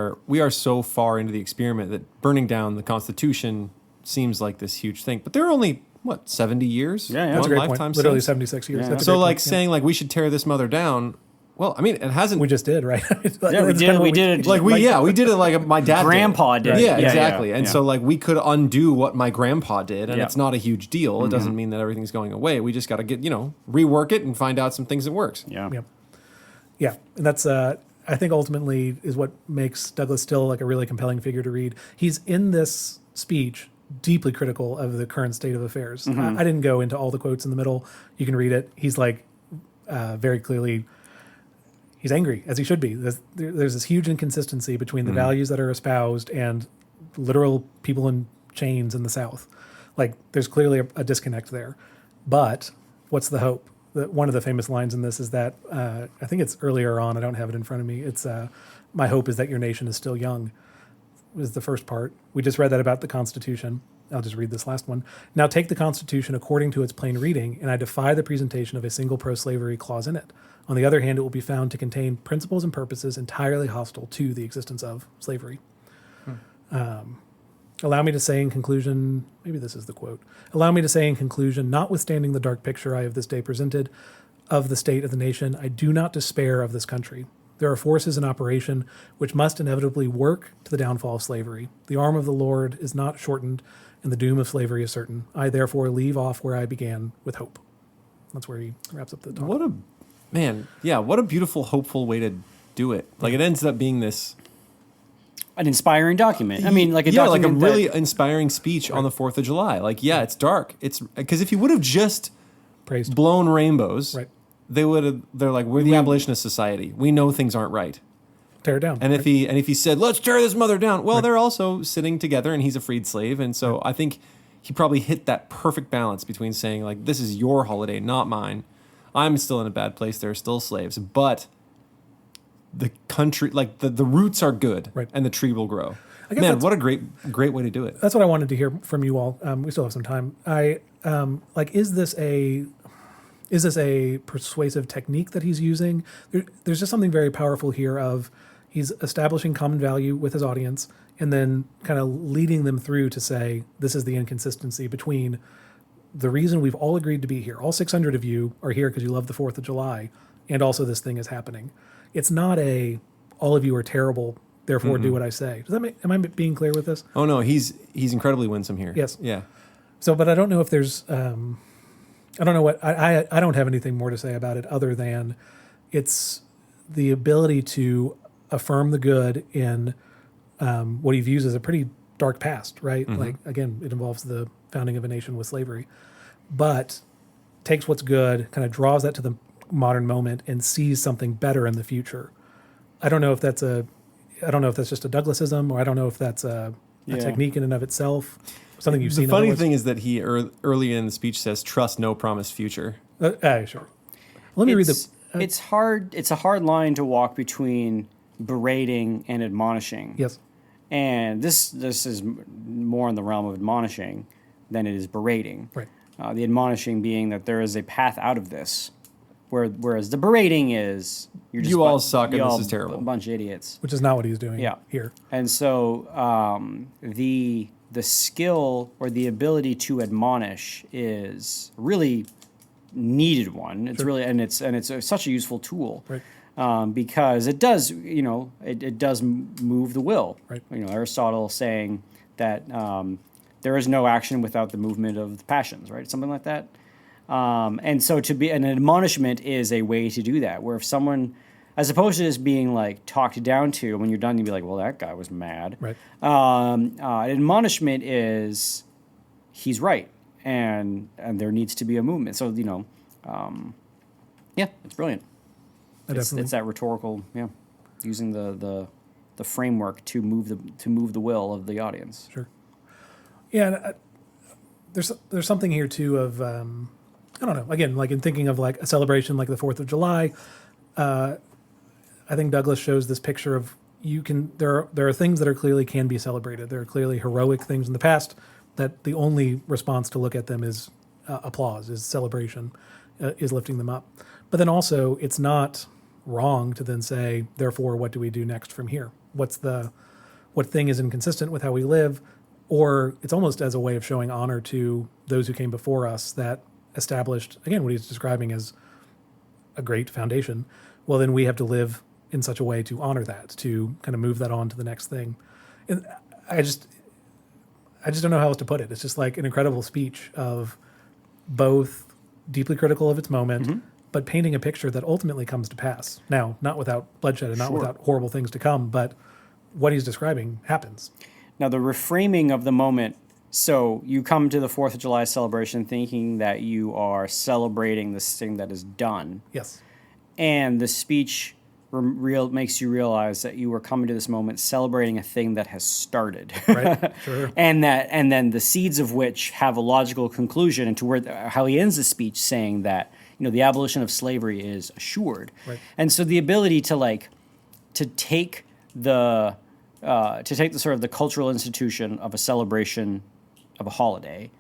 are so far into the experiment that burning down the Constitution seems like this huge thing. But there are only 70 years? Yeah, yeah. That's a One great lifetime point. Literally since? 76 years. Yeah. That's a So great like point, yeah. saying like we should tear this mother down. Well, I mean, it hasn't. We just did, right? Yeah, we That's did. kind of We what did it. like we did it like my dad Grandpa did. Yeah, Yeah, exactly. yeah, And yeah. so like we could undo what my grandpa did, and Yeah. it's not a huge deal. It doesn't mean that everything's going away. We just got to get rework it and find out some things that works. Yeah. Yep. Yeah, and that's I think ultimately is what makes Douglass still like a really compelling figure to read. He's in this speech deeply critical of the current state of affairs. I didn't go into all the quotes in the middle. You can read it. He's like very clearly, he's angry, as he should be. There's this huge inconsistency between the values that are espoused and literal people in chains in the South. Like there's clearly a disconnect there. But what's the hope? One of the famous lines in this is that, I think it's earlier on, I don't have it in front of me. It's, my hope is that your nation is still young, was the first part. We just read that about the Constitution. I'll just read this last one. Now take the Constitution according to its plain reading, and I defy the presentation of a single pro-slavery clause in it. On the other hand, it will be found to contain principles and purposes entirely hostile to the existence of slavery. Allow me to say in conclusion, maybe this is the quote. Allow me to say in conclusion, notwithstanding the dark picture I have this day presented of the state of the nation, I do not despair of this country. There are forces in operation which must inevitably work to the downfall of slavery. The arm of the Lord is not shortened, and the doom of slavery is certain. I therefore leave off where I began, with hope. That's where he wraps up the talk. What a beautiful, hopeful way to do it. Like it ends up being this An inspiring document. I mean, like a like a document really that, inspiring speech on the 4th of July. Like, yeah, it's dark. It's because if he would have just Praised. blown rainbows, Right. they're like, we're the abolitionist society. We know things aren't right. Tear it down. And if he said, let's tear this mother down, well, they're also sitting together and he's a freed slave. And so I think he probably hit that perfect balance between saying, like, this is your holiday, not mine. I'm still in a bad place. There are still slaves, but the country, like the roots are good, Right. and the tree will grow. I guess Man, that's- what a great way to do it. That's what I wanted to hear from you all. We still have some time. Is this a persuasive technique that he's using? There's just something very powerful here of he's establishing common value with his audience and then kind of leading them through to say, this is the inconsistency between the reason we've all agreed to be here. All 600 of you are here because you love the 4th of July, and also this thing is happening. It's not all of you are terrible, therefore do what I say. Am I being clear with this? Oh no, he's incredibly winsome here. Yes. Yeah. So, but I don't know if there's, I don't know what, I don't have anything more to say about it other than it's the ability to affirm the good in what he views as a pretty dark past, right? Like, again, it involves the founding of a nation with slavery, but takes what's good, kind of draws that to the modern moment and sees something better in the future. I don't know if that's just a Douglassism, or I don't know if that's a technique in and of itself. Something you've seen. The funny thing is that he early in the speech says, "Trust no promised future." Sure. Let me read the. It's hard. It's a hard line to walk between berating and admonishing. Yes. And this is more in the realm of admonishing than it is berating. Right. The admonishing being that there is a path out of this, whereas the berating is You all suck and you this all is terrible. a bunch of idiots. Which is not what he's doing Yeah. here. And so the skill or the ability to admonish is really needed one. It's really and it's such a useful tool. Right. Because it does, it does move the will. Right. Aristotle saying that there is no action without the movement of the passions, right? Something like that. And so an admonishment is a way to do that, where if someone, as opposed to just being like talked down to, when you're done, you'd be like, well, that guy was mad. Right. An admonishment is he's right, and there needs to be a movement. So, it's brilliant. It's that rhetorical, using the framework to move the will of the audience. Sure. Yeah, and, there's something here too of I don't know. Again, like in thinking of like a celebration like the 4th of July, I think Douglass shows this picture of there are things that are clearly can be celebrated. There are clearly heroic things in the past that the only response to look at them is applause, is celebration, is lifting them up. But then also, it's not wrong to then say, therefore, what do we do next from here? What thing is inconsistent with how we live? Or it's almost as a way of showing honor to those who came before us that established, again, what he's describing as a great foundation. Well, then we have to live in such a way to honor that, to kind of move that on to the next thing. And I just don't know how else to put it. It's just like an incredible speech of both deeply critical of its moment, but painting a picture that ultimately comes to pass. Now, not without bloodshed and not without horrible things to come, but what he's describing happens. Now, the reframing of the moment, so you come to the 4th of July celebration thinking that you are celebrating this thing that is done. Yes. And the speech makes you realize that you were coming to this moment celebrating a thing that has started. Right, sure. and then the seeds of which have a logical conclusion, and to how he ends the speech saying that, the abolition of slavery is assured. Right. And so the ability to take the sort of the cultural institution of a celebration of a holiday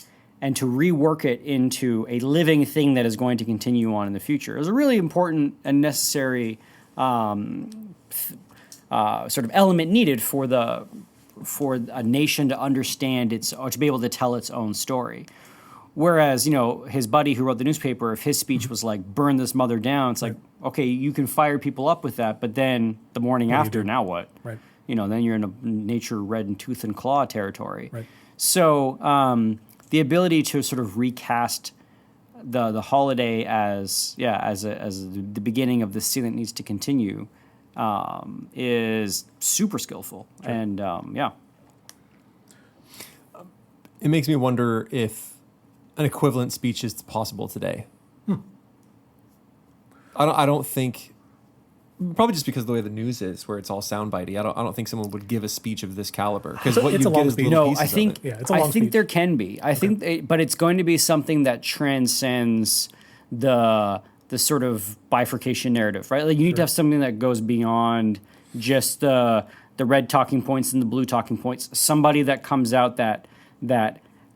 and to rework it into a living thing that is going to continue on in the future is a really important and necessary sort of element needed for a nation to understand to be able to tell its own story. Whereas, his buddy who wrote the newspaper, if his speech was like, burn this mother down, it's like, okay, you can fire people up with that, but then the morning after, now what? Right. Then you're in a nature red and tooth and claw territory. Right. So the ability to sort of recast the holiday as the beginning of the scene that needs to continue is super skillful. Sure. And it makes me wonder if an equivalent speech is possible today. I don't think, probably just because of the way the news is, where it's all soundbitey. I don't think someone would give a speech of this caliber, because what you get is little pieces I think of it. it's a long speech. There can be. I think, but it's going to be something that transcends the sort of bifurcation narrative, right? Like you need to have something that goes beyond just the red talking points and the blue talking points. Somebody that comes out that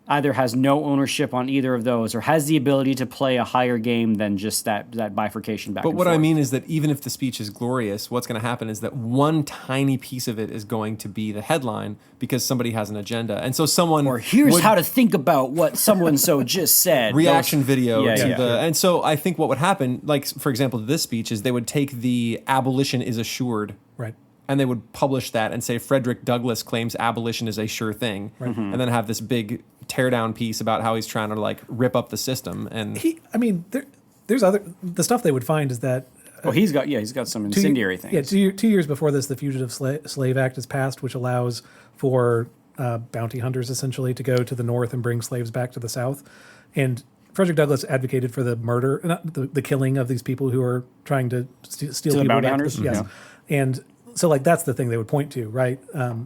either has no ownership on either of those or has the ability to play a higher game than just that bifurcation back and forth. But what I mean is that even if the speech is glorious, what's going to happen is that one tiny piece of it is going to be the headline because somebody has an agenda. And so someone... Or here's how to think about what someone-so just said. Reaction video. And so I think what would happen, like, for example, this speech, is they would take the abolition is assured... Right. And they would publish that and say Frederick Douglass claims abolition is a sure thing, and then have this big teardown piece about how he's trying to like rip up the system. And there's the stuff they would find is that. He's got some incendiary things. Yeah, 2 years before this, the Fugitive Slave Act is passed, which allows for bounty hunters essentially to go to the north and bring slaves back to the south, and Frederick Douglass advocated for the murder, not the killing of these people who are trying to steal people bounty back hunters. Yes, and. So, like, that's the thing they would point to, right?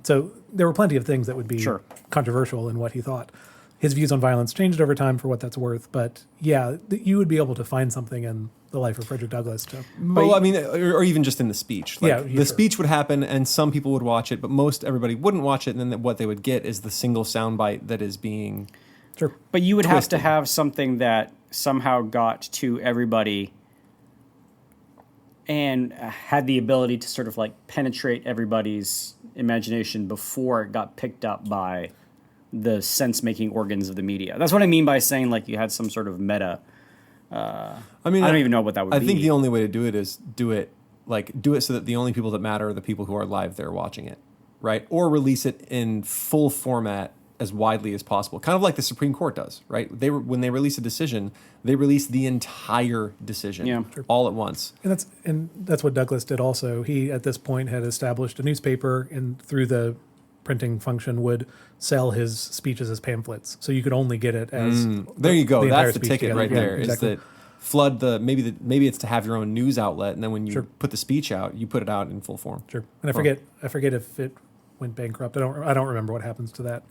So there were plenty of things that would be controversial in what he thought. His views on violence changed over time for what that's worth. But, yeah, you would be able to find something in the life of Frederick Douglass. Or even just in the speech. Like, the speech would happen, and some people would watch it, but everybody wouldn't watch it, and then what they would get is the single soundbite that is being But you would twisted. have to have something that somehow got to everybody and had the ability to sort of like penetrate everybody's imagination before it got picked up by the sense-making organs of the media. That's what I mean by saying like you had some sort of meta. I don't even know what that would be. I think the only way to do it is do it so that the only people that matter are the people who are live there watching it, right? Or release it in full format as widely as possible, kind of like the Supreme Court does, right? When they release a decision, they release the entire decision all at once. And that's what Douglass did also. He, at this point, had established a newspaper and through the printing function would sell his speeches as pamphlets. So you could only get it as... There you go. That's the ticket together. right there. Exactly. Is that flood maybe it's to have your own news outlet, and then when you put the speech out, you put it out in full form. Sure. And I forget if it went bankrupt. I don't remember what happens to that.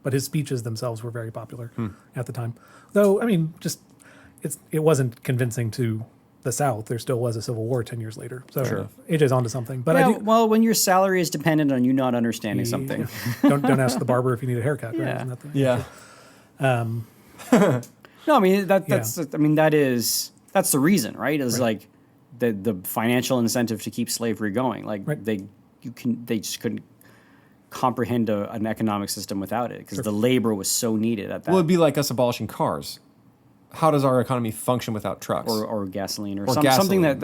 But his speeches themselves were very popular at the time. Though, it wasn't convincing to the South. There still was a civil war 10 years later. So AJ's onto something. But when your salary is dependent on you not understanding something. Don't ask the barber if you need a haircut. Right? Isn't that the, that's the reason, right? Is like the financial incentive to keep slavery going. Like they just couldn't comprehend an economic system without it because the labor was so needed at that. Well, it'd be like us abolishing cars. How does our economy function without trucks or gasoline or something that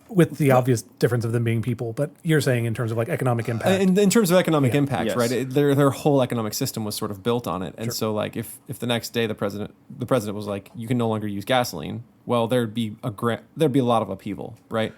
with the obvious difference of them being people? But you're saying in terms of like economic impact. In terms of economic impact, right? Their whole economic system was sort of built on it, and so like if the next day the president was like, you can no longer use gasoline, well, there'd be a lot of upheaval, right?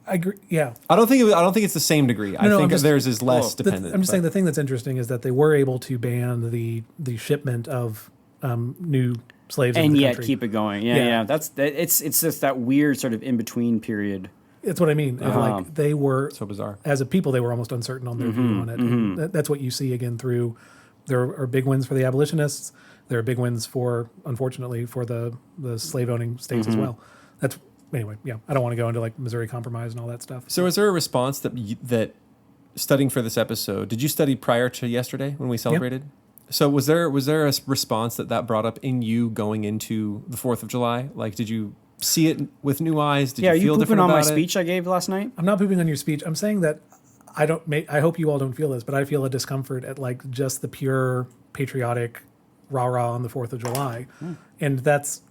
I agree. Yeah, I don't think it's the same degree. I think theirs is less dependent. I'm just saying the thing that's interesting is that they were able to ban the shipment of new slaves and in the yet country. Keep it going. It's just that weird sort of in between period. That's what I mean. Like they were so bizarre as a people. They were almost uncertain on their view on it. And that's what you see again through. There are big wins for the abolitionists. There are big wins unfortunately, for the slave owning states as well. That's. Anyway, I don't want to go into like Missouri Compromise and all that stuff. So is there a response that studying for this episode, did you study prior to yesterday when we celebrated? Yeah. So was there a response that brought up in you going into the 4th of July? Like, did you see it with new eyes? Did you feel different about it? Are you pooping on my speech I gave last night? I'm not pooping on your speech. I'm saying that I hope you all don't feel this, but I feel a discomfort at like just the pure patriotic rah-rah on the 4th of July. And that's,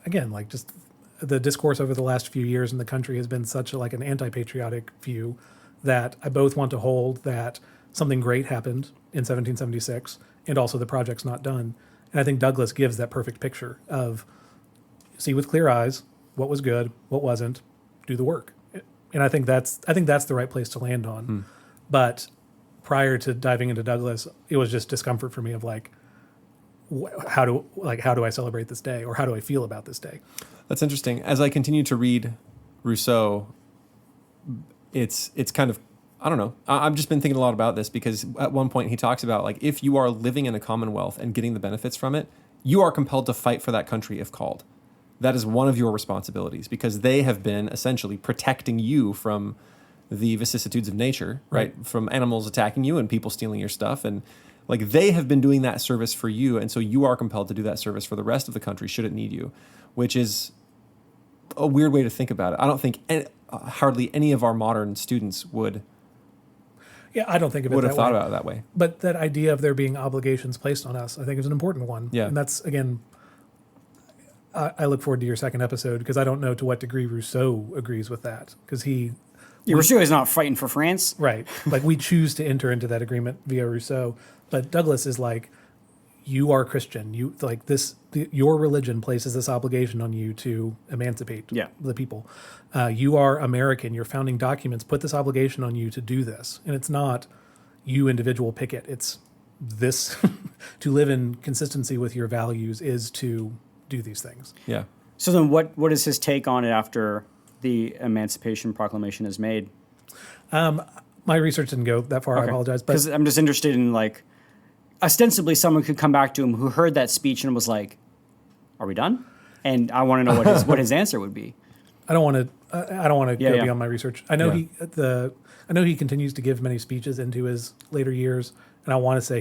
again, like just the discourse over the last few years in the country has been such like an anti-patriotic view that I both want to hold that something great happened in 1776 and also the project's not done. And I think Douglass gives that perfect picture of see with clear eyes what was good, what wasn't, do the work. And I think that's the right place to land on. But prior to diving into Douglass, it was just discomfort for me of like, how do I celebrate this day, or how do I feel about this day? That's interesting. As I continue to read Rousseau, it's kind of, I don't know. I've just been thinking a lot about this because at one point he talks about like if you are living in a commonwealth and getting the benefits from it, you are compelled to fight for that country if called. That is one of your responsibilities because they have been essentially protecting you from the vicissitudes of nature, right? From animals attacking you and people stealing your stuff. And like they have been doing that service for you. And so you are compelled to do that service for the rest of the country should it need you, which is a weird way to think about it. I don't think hardly any of our modern students would I don't think of it would have that thought way. about it that way. But that idea of there being obligations placed on us, I think is an important one. Yeah. And that's, again, I look forward to your second episode because I don't know to what degree Rousseau agrees with that. Because Rousseau is not fighting for France. right, like we choose to enter into that agreement via Rousseau. But Douglass is like, you are Christian. You like this. Your religion places this obligation on you to emancipate the people. You are American. Your founding documents put this obligation on you to do this, and it's not you individual picket. It's this to live in consistency with your values is to do these things. Yeah. So then, what is his take on it after the Emancipation Proclamation is made? My research didn't go that far. I apologize, but Because I'm just interested in like, ostensibly, someone could come back to him who heard that speech and was like, "Are we done?" And I want to know what his answer would be. I don't want to go beyond my research. I know Yeah. I know he continues to give many speeches into his later years, and I want to say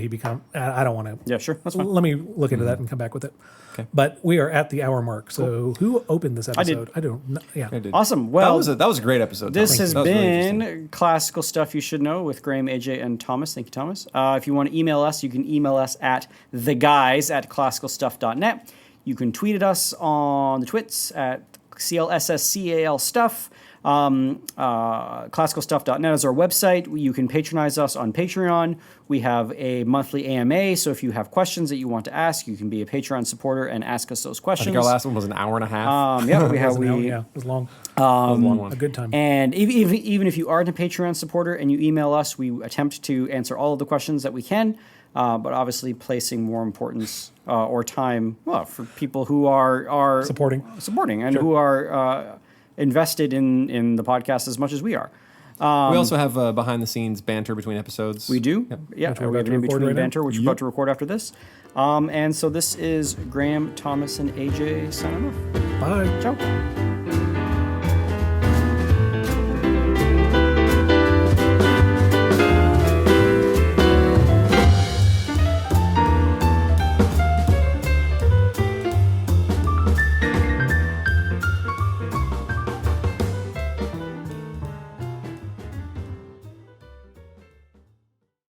I don't want to. Yeah, sure, that's fine. Let me look into that and come back with it. Okay. But we are at the hour mark. So who opened this episode? I don't know. Yeah. I did. Awesome. Well, that was a great episode. this Thomas. has That was really interesting. been Classical Stuff You Should Know with Graham, AJ, and Thomas. Thank you, Thomas. If you want to email us, you can email us at theguys@classicalstuff.net. You can tweet at us on the twits at CLSSCAL stuff. Classicalstuff.net is our website. You can patronize us on Patreon. We have a monthly AMA, so if you have questions that you want to ask, you can be a Patreon supporter and ask us those I questions. think our last one was an hour and a half. Yeah, we It have was it was long. That was a long one. A good time. And even if you aren't a Patreon supporter and you email us, we attempt to answer all of the questions that we can, but obviously placing more importance or time for people who are Supporting and who are invested in the podcast as much as we are. We also have behind the scenes banter between episodes. We do, yeah. Which we're We about have to an record in-between right now. banter, which we're about to record after this. And so this is Graham, Thomas, and AJ signing off. Bye. Ciao.